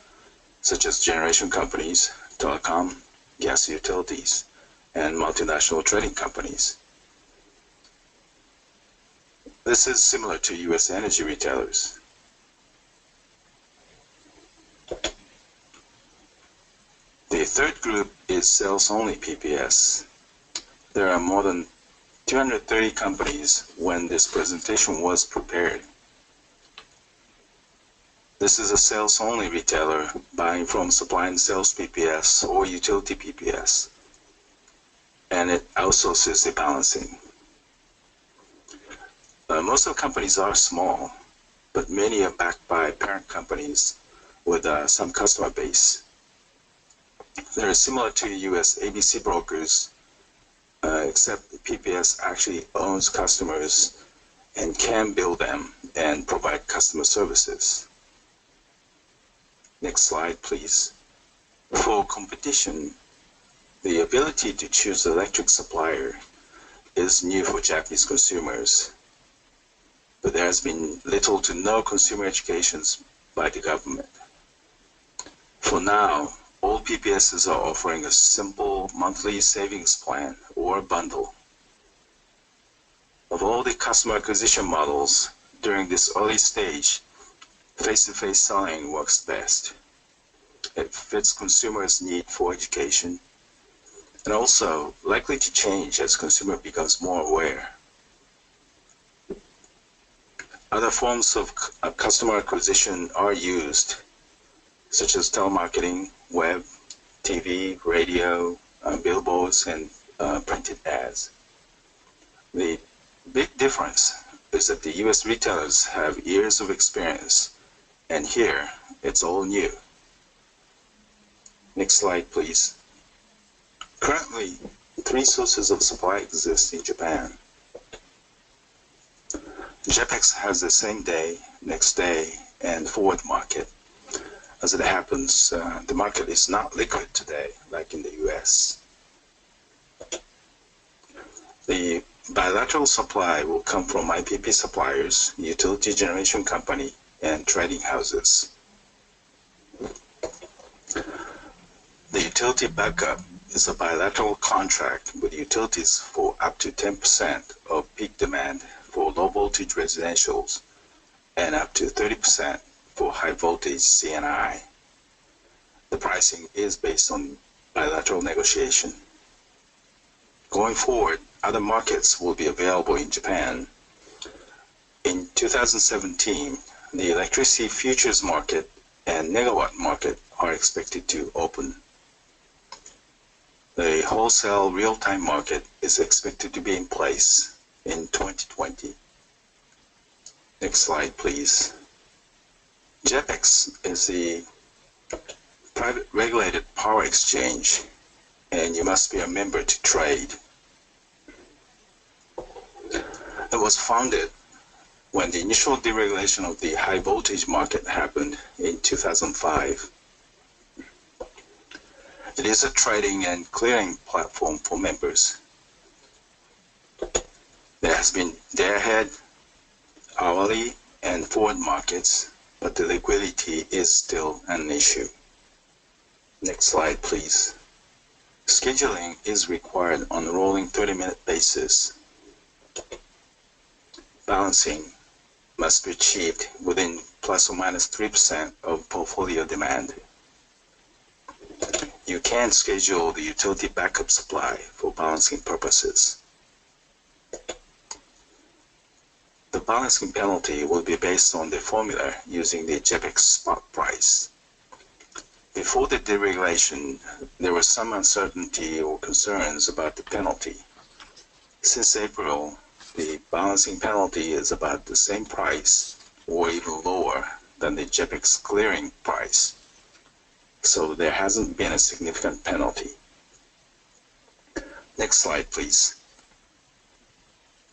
such as generation companies, telecom, gas utilities, and multinational trading companies. This is similar to US energy retailers. The third group is sales-only PPS. There are more than 230 companies when this presentation was prepared. This is a sales-only retailer buying from supply and sales PPS or utility PPS, and it outsources the balancing. Most of the companies are small, but many are backed by parent companies with some customer base. They're similar to US ABC brokers, except PPS actually owns customers and can bill them and provide customer services. Next slide, please. For competition, the ability to choose electric supplier is new for Japanese consumers, but there has been little to no consumer educations by the government. For now, all PPSs are offering a simple monthly savings plan or bundle. Of all the customer acquisition models during this early stage, face-to-face selling works best. It fits consumers' need for education and also likely to change as consumer becomes more aware. Other forms of customer acquisition are used, such as telemarketing, web, TV, radio, billboards, and printed ads. The big difference is that the US retailers have years of experience, and here it's all new. Next slide, please. Currently, 3 sources of supply exist in Japan. JEPX has the same day, next day, and forward market. As it happens, the market is not liquid today, like in the US. The bilateral supply will come from IPP suppliers, utility generation company, and trading houses. The utility backup is a bilateral contract with utilities for up to 10% of peak demand for low voltage residentials and up to 30% for high voltage CNI. The pricing is based on bilateral negotiation. Going forward, other markets will be available in Japan. In 2017, the electricity futures market and negawatt market are expected to open. The wholesale real-time market is expected to be in place in 2020. Next slide, please. JEPX is the private regulated power exchange, and you must be a member to trade. It was founded when the initial deregulation of the high voltage market happened in 2005. It is a trading and clearing platform for members. There has been day-ahead, hourly, and forward markets, but the liquidity is still an issue. Next slide, please. Scheduling is required on a rolling 30-minute basis. Balancing must be achieved within plus or minus 3% of portfolio demand. You can schedule the utility backup supply for balancing purposes. The balancing penalty will be based on the formula using the JEPX spot price. Before the deregulation, there was some uncertainty or concerns about the penalty. Since April, the balancing penalty is about the same price or even lower than the JEPX clearing price. So there hasn't been a significant penalty. Next slide, please.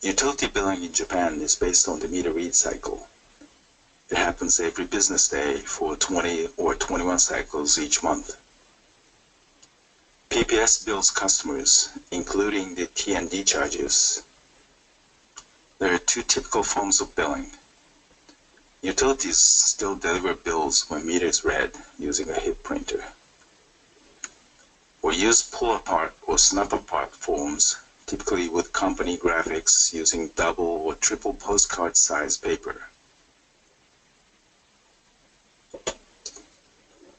Utility billing in Japan is based on the meter read cycle. It happens every business day for 20 or 21 cycles each month. PPS bills customers, including the T&D charges. There are 2 typical forms of billing. Utilities still deliver bills when meter is read using a hip printer, or use pull-apart or snap-apart forms, typically with company graphics using double or triple postcard size paper.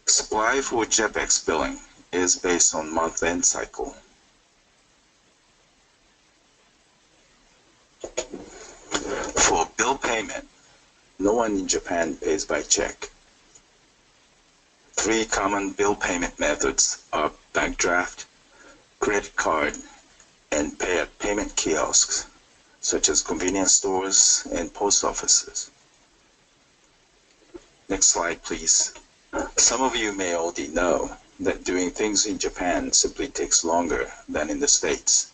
Supply for JEPX billing is based on month-end cycle. For bill payment, no one in Japan pays by check. 3 common bill payment methods are bank draft, credit card, and pay at payment kiosks, such as convenience stores and post offices. Next slide, please. Some of you may already know that doing things in Japan simply takes longer than in the States.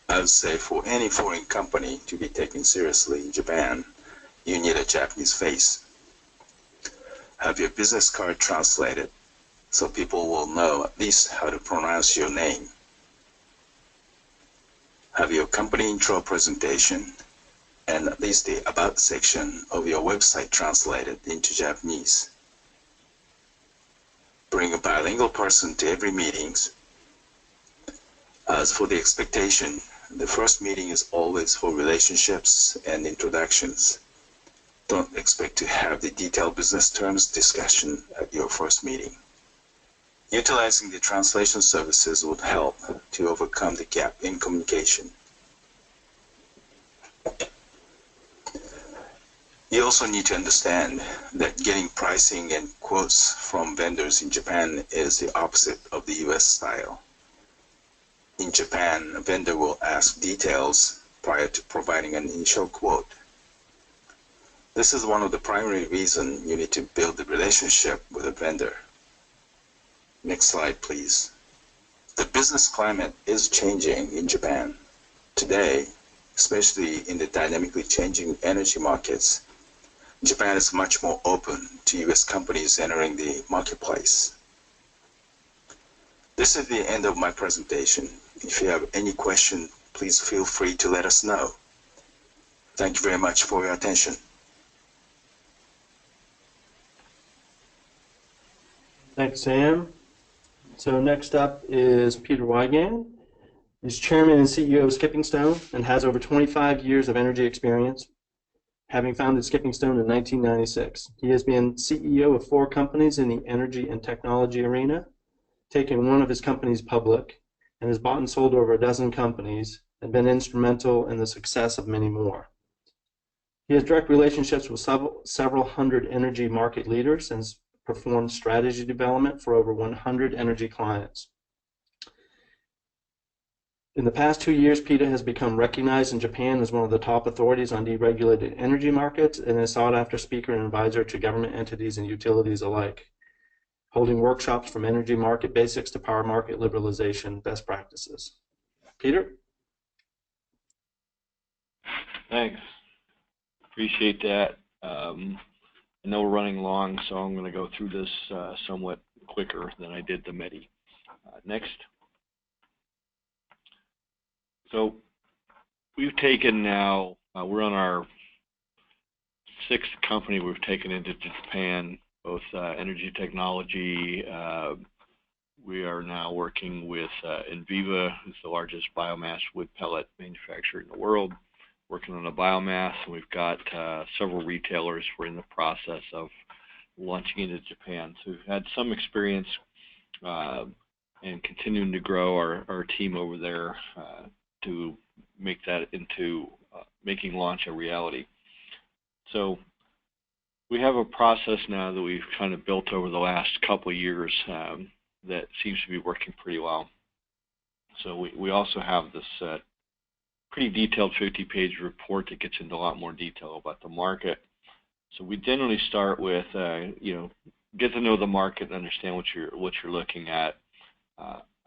I would say for any foreign company to be taken seriously in Japan, you need a Japanese face. Have your business card translated so people will know at least how to pronounce your name. Have your company intro presentation and at least the About section of your website translated into Japanese. Bring a bilingual person to every meeting. As for the expectation, the first meeting is always for relationships and introductions. Don't expect to have the detailed business terms discussion at your first meeting. Utilizing the translation services would help to overcome the gap in communication. You also need to understand that getting pricing and quotes from vendors in Japan is the opposite of the US style. In Japan, a vendor will ask details prior to providing an initial quote. This is one of the primary reasons you need to build the relationship with a vendor. Next slide, please. The business climate is changing in Japan. Today, especially in the dynamically changing energy markets, Japan is much more open to US companies entering the marketplace. This is the end of my presentation. If you have any question, please feel free to let us know. Thank you very much for your attention. Thanks, Sam. So next up is Peter Weigand. He's chairman and CEO of Skipping Stone and has over 25 years of energy experience, having founded Skipping Stone in 1996. He has been CEO of 4 companies in the energy and technology arena, taken one of his companies public, and has bought and sold over a dozen companies and been instrumental in the success of many more. He has direct relationships with several hundred energy market leaders and has performed strategy development for over 100 energy clients. In the past 2 years, PETA has become recognized in Japan as one of the top authorities on deregulated energy markets and is a sought-after speaker and advisor to government entities and utilities alike, holding workshops from energy market basics to power market liberalization best practices. Peter? Thanks. Appreciate that. I know we're running long, so I'm going to go through this somewhat quicker than I did the METI. Next. So we've taken now, we're on our 6th company we've taken into Japan, both energy technology. We are now working with Enviva, who's the largest biomass wood pellet manufacturer in the world, working on a biomass, and we've got several retailers we're in the process of launching into Japan. So we've had some experience and continuing to grow our team over there to make that into making launch a reality. So we have a process now that we've kind of built over the last couple of years that seems to be working pretty well. So we also have this pretty detailed 50-page report that gets into a lot more detail about the market. So we generally start with, get to know the market and understand what you're looking at.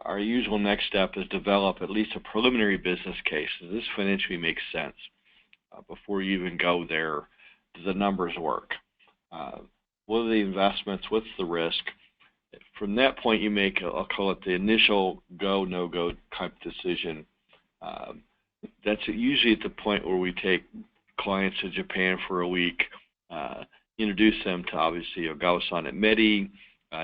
Our usual next step is develop at least a preliminary business case. Does this financially make sense? Before you even go there, do the numbers work? What are the investments? What's the risk? From that point, you make, I'll call it the initial go, no-go type decision. That's usually at the point where we take clients to Japan for a week, introduce them to obviously Ogawa-san at METI,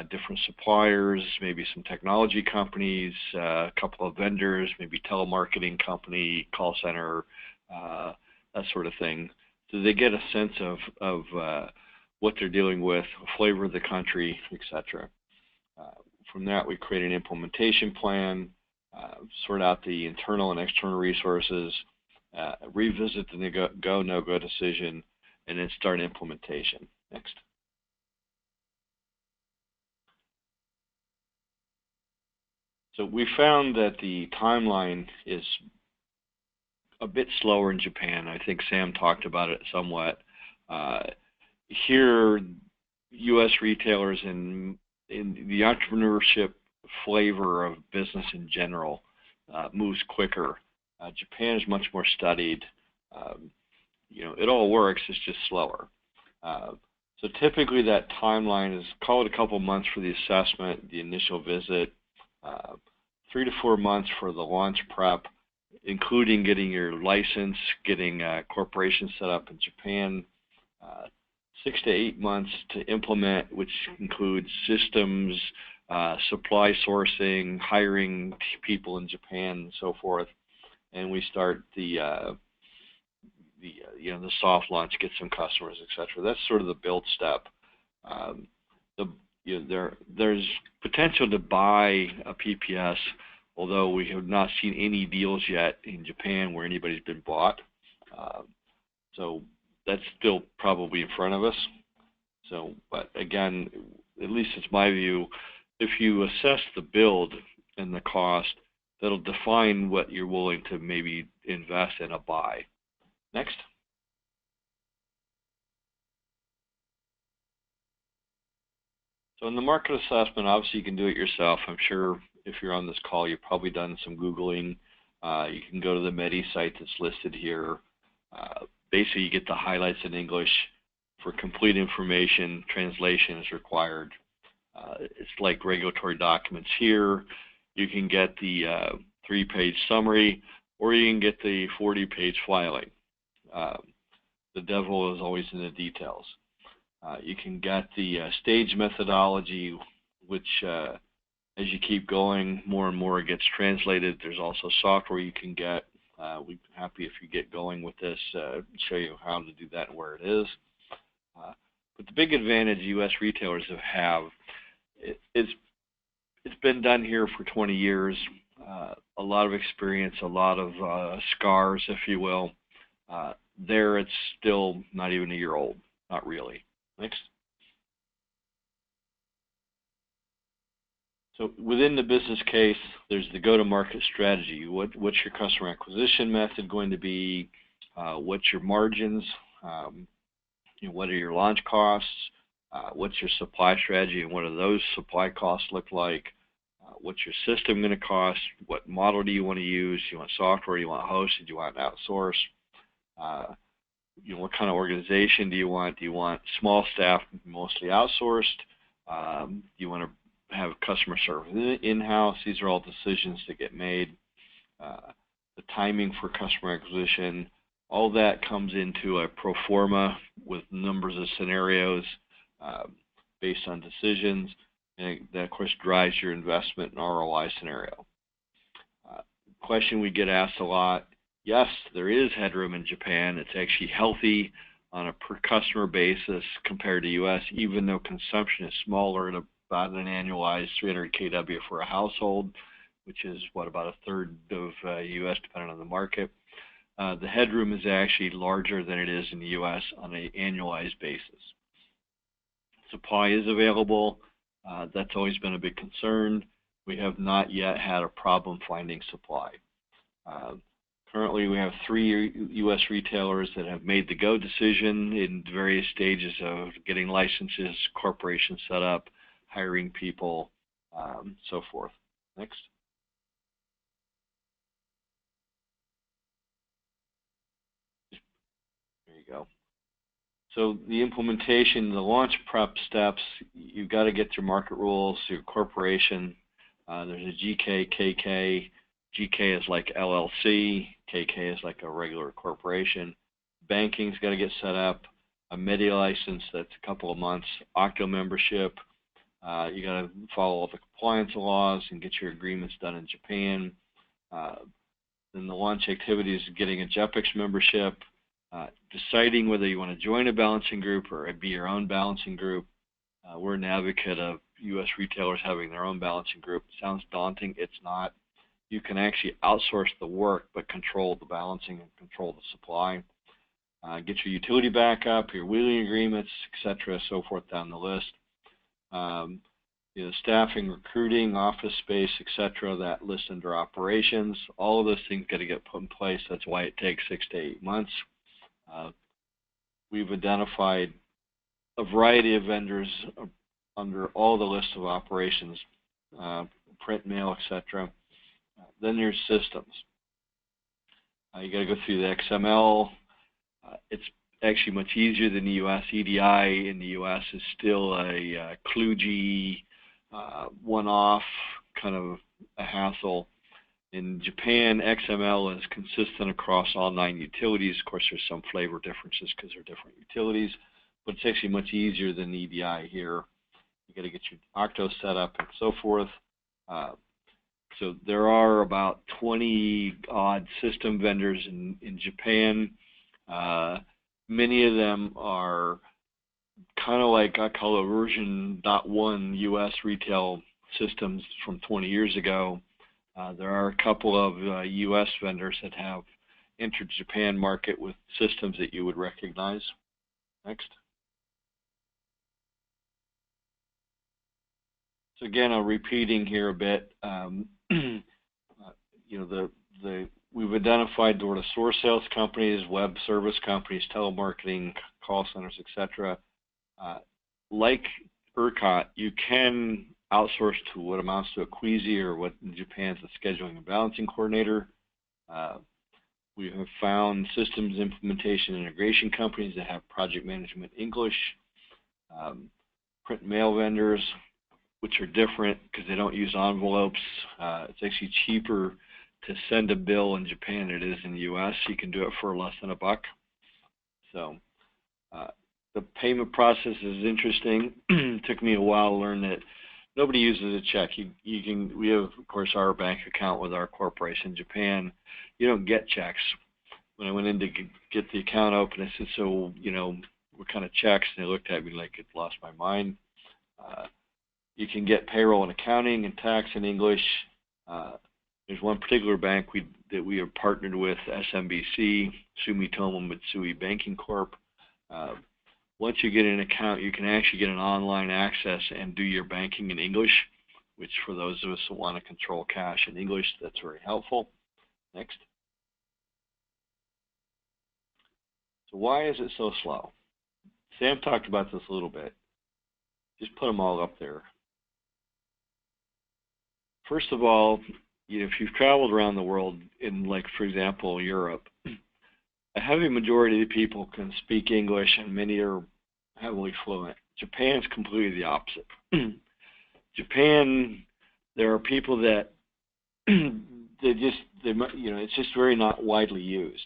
different suppliers, maybe some technology companies, a couple of vendors, maybe telemarketing company, call center, that sort of thing. So they get a sense of what they're dealing with, flavor of the country, etc. From that, we create an implementation plan, sort out the internal and external resources, revisit the go, no-go decision, and then start implementation. Next. So we found that the timeline is a bit slower in Japan. I think Sam talked about it somewhat. Here, U.S. retailers and in the entrepreneurship flavor of business in general moves quicker. Japan is much more studied. You know, it all works, it's just slower. So typically that timeline is, call it a couple months for the assessment, the initial visit, 3 to 4 months for the launch prep, including getting your license, getting a corporation set up in Japan, 6 to 8 months to implement, which includes systems, supply sourcing, hiring people in Japan, and so forth. And we start the soft launch, get some customers, etc. That's sort of the build step. There's potential to buy a PPS, although we have not seen any deals yet in Japan where anybody's been bought. So that's still probably in front of us. So, but again, at least it's my view, if you assess the build and the cost, that'll define what you're willing to maybe invest in a buy. Next. So in the market assessment, obviously you can do it yourself. I'm sure if you're on this call, you've probably done some Googling. You can go to the METI site that's listed here. Basically, you get the highlights in English. For complete information, translation is required. It's like regulatory documents here. You can get the 3-page summary, or you can get the 40-page filing. The devil is always in the details. You can get the stage methodology, which as you keep going, more and more it gets translated. There's also software you can get. We'd be happy if you get going with this, show you how to do that and where it is. But the big advantage U.S. retailers have, it's been done here for 20 years, a lot of experience, a lot of scars, if you will. There it's still not even a year old, not really. Next. So within the business case, there's the go-to-market strategy. What's your customer acquisition method going to be? What's your margins? What are your launch costs? What's your supply strategy, and what do those supply costs look like? What's your system going to cost? What model do you want to use? Do you want software? Do you want hosted? Do you want outsourced? What kind of organization do you want? Do you want small staff, mostly outsourced? Do you want to have customer service in-house? These are all decisions that get made. The timing for customer acquisition, all that comes into a pro forma with numbers of scenarios based on decisions, and that of course drives your investment and ROI scenario. Question we get asked a lot, yes, there is headroom in Japan. It's actually healthy on a per customer basis compared to US, even though consumption is smaller at about an annualized 300 kW for a household, which is what, about a third of US depending on the market. The headroom is actually larger than it is in the US on an annualized basis. Supply is available. That's always been a big concern. We have not yet had a problem finding supply. Currently, we have 3 U.S. retailers that have made the go decision in various stages of getting licenses, corporations set up, hiring people, so forth. Next. There you go. So the implementation, the launch prep steps, you've got to get your market rules, your corporation. There's a GK, KK. GK is like LLC. KK is like a regular corporation. Banking's got to get set up. A METI license, that's a couple of months. OCCTO membership. You got to follow all the compliance laws and get your agreements done in Japan. Then the launch activities, getting a JEPX membership. Deciding whether you want to join a balancing group or be your own balancing group. We're an advocate of U.S. retailers having their own balancing group. It sounds daunting. It's not. You can actually outsource the work but control the balancing and control the supply. Get your utility backup, your wheeling agreements, etc., so forth down the list. staffing, recruiting, office space, etc. That list under operations. All of those things got to get put in place. That's why it takes 6 to 8 months. We've identified a variety of vendors under all the lists of operations, print, mail, etc. Then there's systems. You got to go through the XML. It's actually much easier than the U.S. EDI in the U.S. is still a kludgy, one-off kind of a hassle. In Japan, XML is consistent across all 9 utilities. Of course, there's some flavor differences because they're different utilities, but it's actually much easier than EDI here. You got to get your OCCTO set up and so forth. So there are about 20-odd system vendors in Japan. Many of them are kind of like, I call it version .1 U.S. retail systems from 20 years ago. There are a couple of U.S. vendors that have entered Japan market with systems that you would recognize. Next. So again, I'm repeating here a bit. We've identified door-to-source sales companies, web service companies, telemarketing, call centers, etc. Like ERCOT, you can outsource to what amounts to a queasy, or what in Japan is a scheduling and balancing coordinator. We have found systems implementation integration companies that have project management English, print and mail vendors, which are different because they don't use envelopes. It's actually cheaper to send a bill in Japan than it is in the U.S. You can do it for less than $1. So the payment process is interesting. It took me a while to learn that nobody uses a check. We have, of course, our bank account with our corporation in Japan. You don't get checks. When I went in to get the account open, I said, so, what kind of checks? And they looked at me like it lost my mind. You can get payroll and accounting and tax in English. There's one particular bank that we have partnered with, SMBC, Samutumo Mitsui Banking Corp. Once you get an account, you can actually get an online access and do your banking in English, which for those of us who want to control cash in English, that's very helpful. Next. So why is it so slow? Sam talked about this a little bit. Just put them all up there. First of all, if you've traveled around the world in, like, for example, Europe, a heavy majority of the people can speak English and many are heavily fluent. Japan's completely the opposite. Japan, there are people that it's just very not widely used.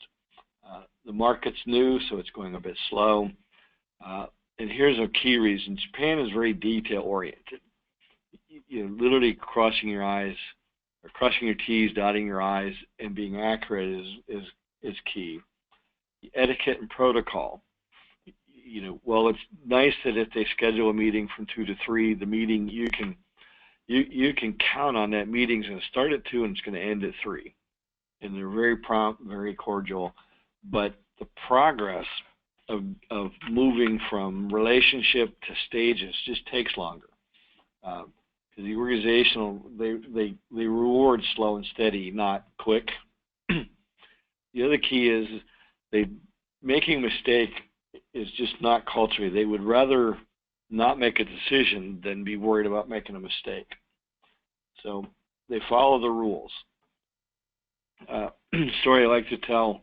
The market's new, so it's going a bit slow. And here's a key reason. Japan is very detail-oriented. Literally crossing your I's, or crossing your T's, dotting your I's, and being accurate is key. The etiquette and protocol. Well, it's nice that if they schedule a meeting from 2 to 3, the meeting you can count on that meeting's going to start at 2 and it's going to end at 3. And they're very prompt, very cordial. But the progress of moving from relationship to stages just takes longer. Because the organizational, they reward slow and steady, not quick. The other key is making a mistake is just not culturally. They would rather not make a decision than be worried about making a mistake. So they follow the rules. Story I like to tell,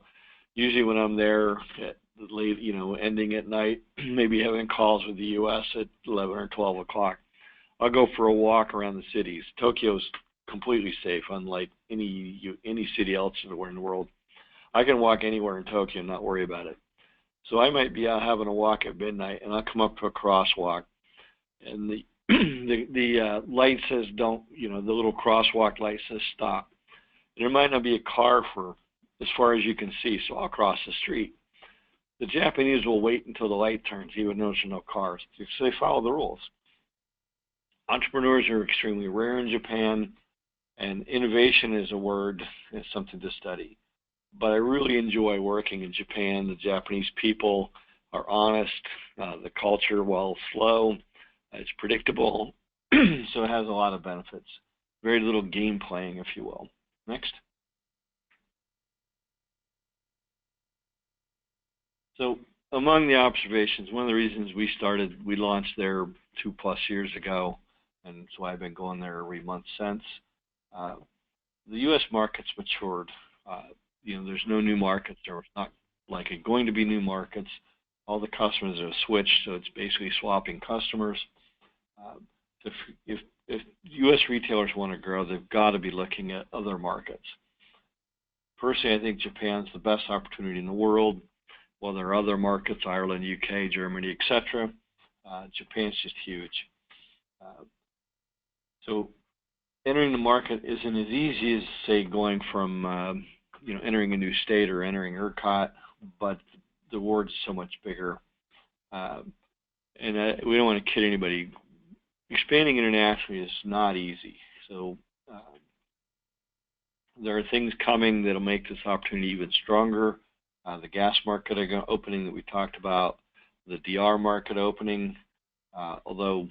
usually when I'm there at late, ending at night, maybe having calls with the U.S. at 11 or 12 o'clock. I'll go for a walk around the cities. Tokyo's completely safe, unlike any city elsewhere in the world. I can walk anywhere in Tokyo and not worry about it. So I might be out having a walk at midnight, and I'll come up to a crosswalk, and the light says don't, the little crosswalk light says stop. And there might not be a car for as far as you can see, so I'll cross the street. The Japanese will wait until the light turns, even though there's no cars. So they follow the rules. Entrepreneurs are extremely rare in Japan, and innovation is a word, it's something to study. But I really enjoy working in Japan. The Japanese people are honest. The culture, while slow, it's predictable. So it has a lot of benefits. Very little game playing, if you will. Next. So among the observations, one of the reasons we launched there 2+ years ago, and so I've been going there every month since. The U.S. market's matured. There's no new markets. There's not like going to be new markets. All the customers have switched, so it's basically swapping customers. If U.S. retailers want to grow, they've got to be looking at other markets. Personally, I think Japan's the best opportunity in the world. While there are other markets, Ireland, UK, Germany, etc., Japan's just huge. So entering the market isn't as easy as, say, going from entering a new state or entering ERCOT, but the reward's so much bigger. And we don't want to kid anybody. Expanding internationally is not easy. So there are things coming that'll make this opportunity even stronger. The gas market opening that we talked about, the DR market opening, although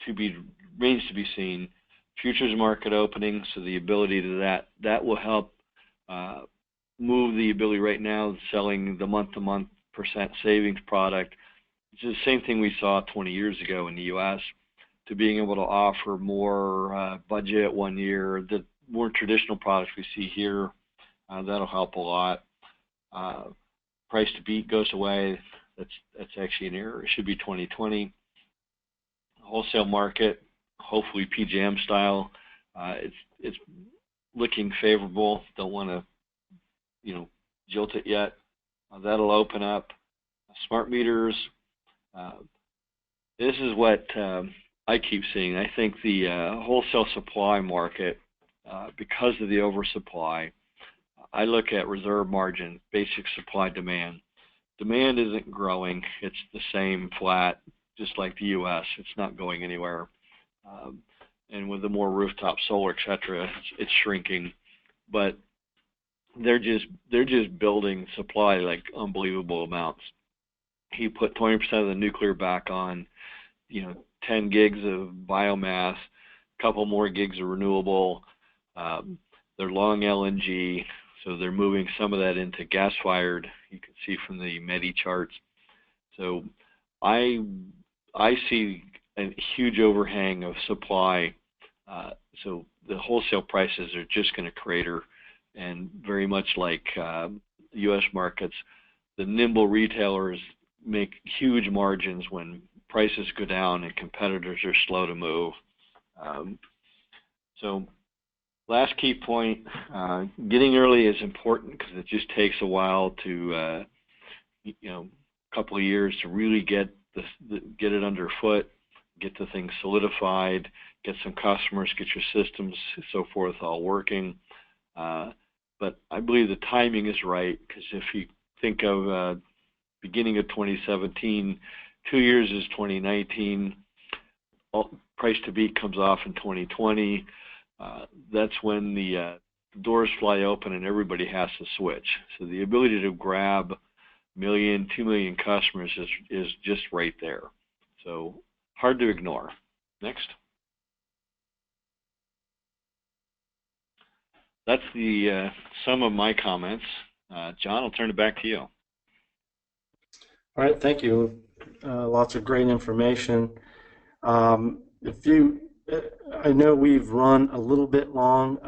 remains to be seen. Futures market opening, so the ability to that will help move the ability right now selling the month-to-month percent savings product, which is the same thing we saw 20 years ago in the U.S., to being able to offer more budget 1 year, the more traditional products we see here. That'll help a lot. Price to beat goes away. That's actually an error. It should be 2020. Wholesale market, hopefully PJM style. It's looking favorable. Don't want to jilt it yet. That'll open up. Smart meters. This is what I keep seeing. I think the wholesale supply market, because of the oversupply, I look at reserve margin, basic supply demand. Demand isn't growing. It's the same flat, just like the U.S. It's not going anywhere. And with the more rooftop solar, etc., it's shrinking. But they're just building supply like unbelievable amounts. You put 20% of the nuclear back on, 10 gigs of biomass, a couple more gigs of renewable. They're long LNG, so they're moving some of that into gas-fired. You can see from the METI charts. So I see a huge overhang of supply. So the wholesale prices are just going to crater, and very much like U.S. markets, the nimble retailers make huge margins when prices go down and competitors are slow to move. So last key point, getting early is important because it just takes a while to, a couple of years to really get it underfoot, get the thing solidified, get some customers, get your systems, so forth, all working. But I believe the timing is right, because if you think of beginning of 2017, 2 years is 2019, price to beat comes off in 2020. That's when the doors fly open and everybody has to switch. So the ability to grab 1 million, 2 million customers is just right there. So hard to ignore. Next. That's the sum of my comments. John, I'll turn it back to you. All right, thank you. Lots of great information. I know we've run a little bit long.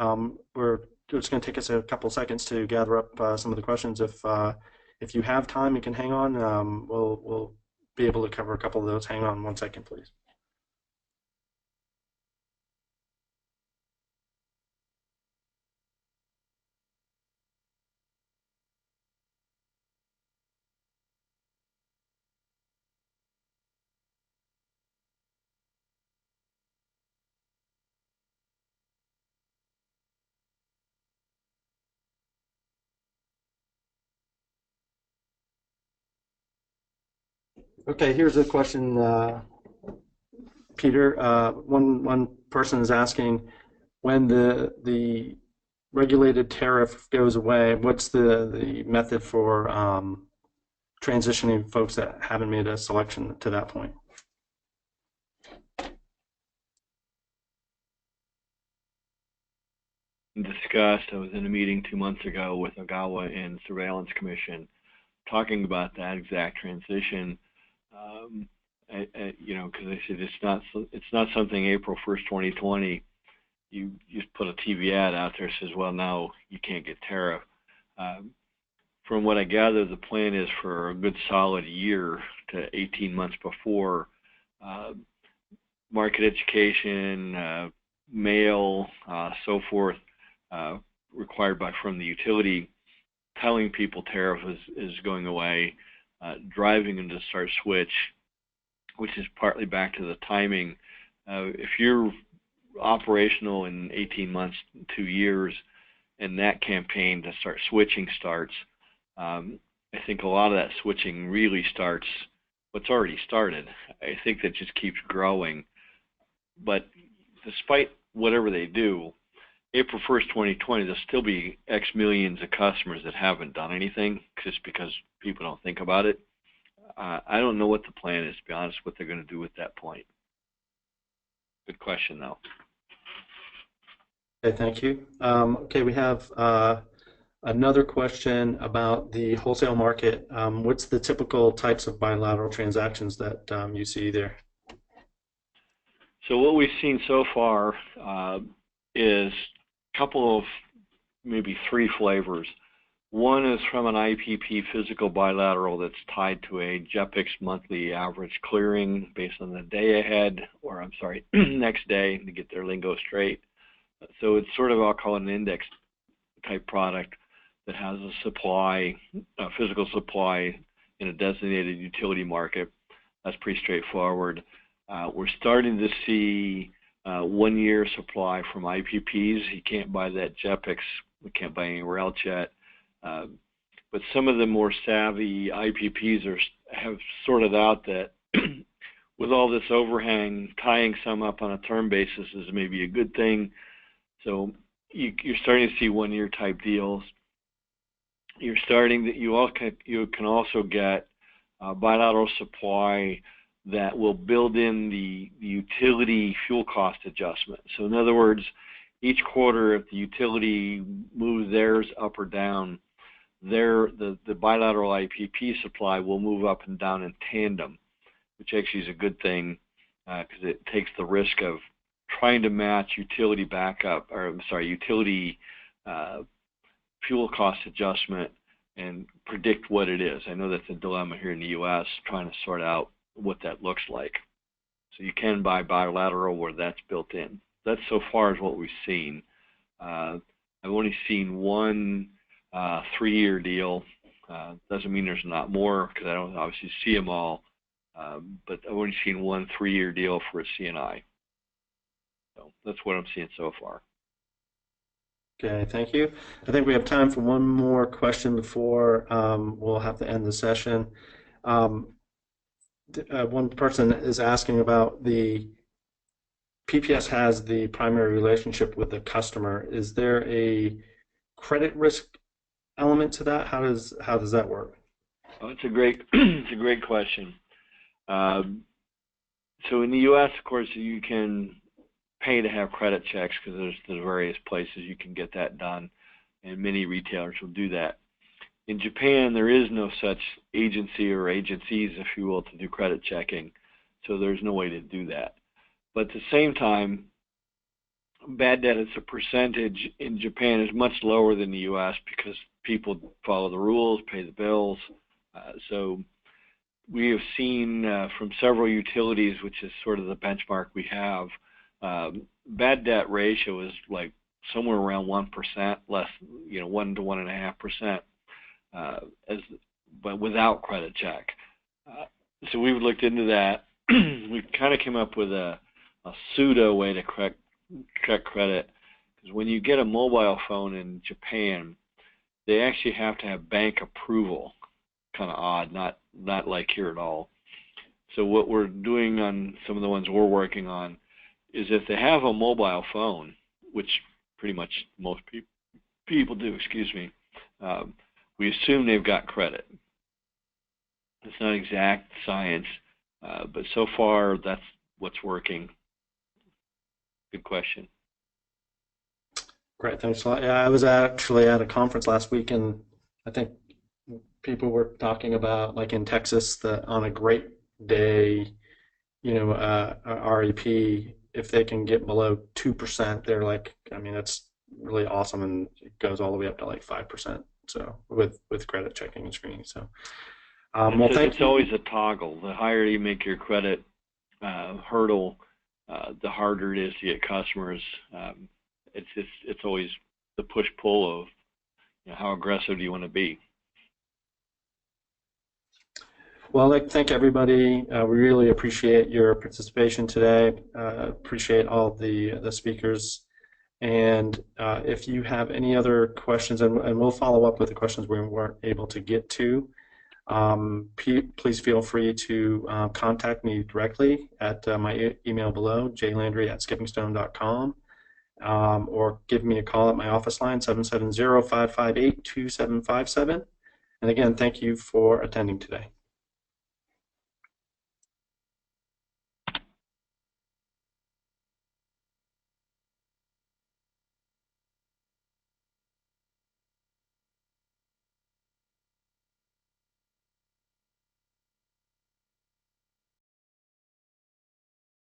It's going to take us a couple seconds to gather up some of the questions. If you have time, you can hang on. We'll be able to cover a couple of those. Hang on 1 second, please. Okay, here's a question, Peter. One person is asking, when the regulated tariff goes away, what's the method for transitioning folks that haven't made a selection to that point? discussed. I was in a meeting 2 months ago with Ogawa and Surveillance Commission, talking about that exact transition. You know, because they said it's not something April 1st, 2020. You just put a TV ad out there that says, well, now you can't get tariff. From what I gather, the plan is for a good solid year to 18 months before. Market education, mail, so forth, required from the utility, telling people tariff is going away, driving them to start switch, which is partly back to the timing. If you're operational in 18 months, 2 years, and that campaign to start switching starts, I think a lot of that switching really starts what's already started. I think that just keeps growing. But despite whatever they do, April 1st, 2020, there'll still be X millions of customers that haven't done anything just because people don't think about it. I don't know what the plan is, to be honest, what they're going to do at that point. Good question, though. Okay, thank you. Okay, we have another question about the wholesale market. What's the typical types of bilateral transactions that you see there? So what we've seen so far is a couple of maybe 3 flavors. One is from an IPP physical bilateral that's tied to a JEPX monthly average clearing based on the day ahead, or I'm sorry, next day, to get their lingo straight. So it's sort of, I'll call it an index type product that has a supply, a physical supply in a designated utility market. That's pretty straightforward. We're starting to see 1 year supply from IPPs. You can't buy that JEPX. We can't buy anywhere else yet. But some of the more savvy IPPs have sorted out that with all this overhang, tying some up on a term basis is maybe a good thing. So you're starting to see 1 year type deals. You can also get bilateral supply that will build in the utility fuel cost adjustment. So in other words, each quarter, if the utility moves theirs up or down, the bilateral IPP supply will move up and down in tandem, which actually is a good thing because it takes the risk of trying to match utility backup, or I'm sorry, utility fuel cost adjustment and predict what it is. I know that's a dilemma here in the U.S., trying to sort out what that looks like. So you can buy bilateral where that's built in. That's so far as what we've seen. I've only seen one 3-year deal. Doesn't mean there's not more because I don't obviously see them all. But I've only seen one 3-year deal for a CNI. So that's what I'm seeing so far. Okay, thank you. I think we have time for one more question before we'll have to end the session. One person is asking about the PPS has the primary relationship with the customer. Is there a credit risk element to that? How does that work? Oh, it's a great question. So in the U.S., of course, you can pay to have credit checks because there's various places you can get that done, and many retailers will do that. In Japan, there is no such agency or agencies, if you will, to do credit checking, so there's no way to do that. But at the same time, bad debt as a percentage in Japan is much lower than the U.S. because people follow the rules, pay the bills. So we have seen from several utilities, which is sort of the benchmark we have, bad debt ratio is like somewhere around 1%, less, 1 to 1.5%, but without credit check. So we've looked into that. We kind of came up with a pseudo way to check credit, because when you get a mobile phone in Japan, they actually have to have bank approval. Kind of odd, not like here at all. So what we're doing on some of the ones we're working on is if they have a mobile phone, which pretty much most people do, we assume they've got credit. It's not exact science, but so far that's what's working. Good question. Great, thanks a lot. Yeah, I was actually at a conference last week, and I think people were talking about, like in Texas, that on a great day, REP, if they can get below 2%, they're like, I mean, that's really awesome, and it goes all the way up to like 5%. So with credit checking and screening. So, well, thank It's you. always a toggle. The higher you make your credit hurdle, the harder it is to get customers. It's always the push-pull of how aggressive do you want to be. Well, I thank everybody. We really appreciate your participation today. Appreciate all the speakers. And if you have any other questions, and we'll follow up with the questions we weren't able to get to, please feel free to contact me directly at my email below, jlandry@skippingstone.com, or give me a call at my office line, 770-558-2757. And again, thank you for attending today.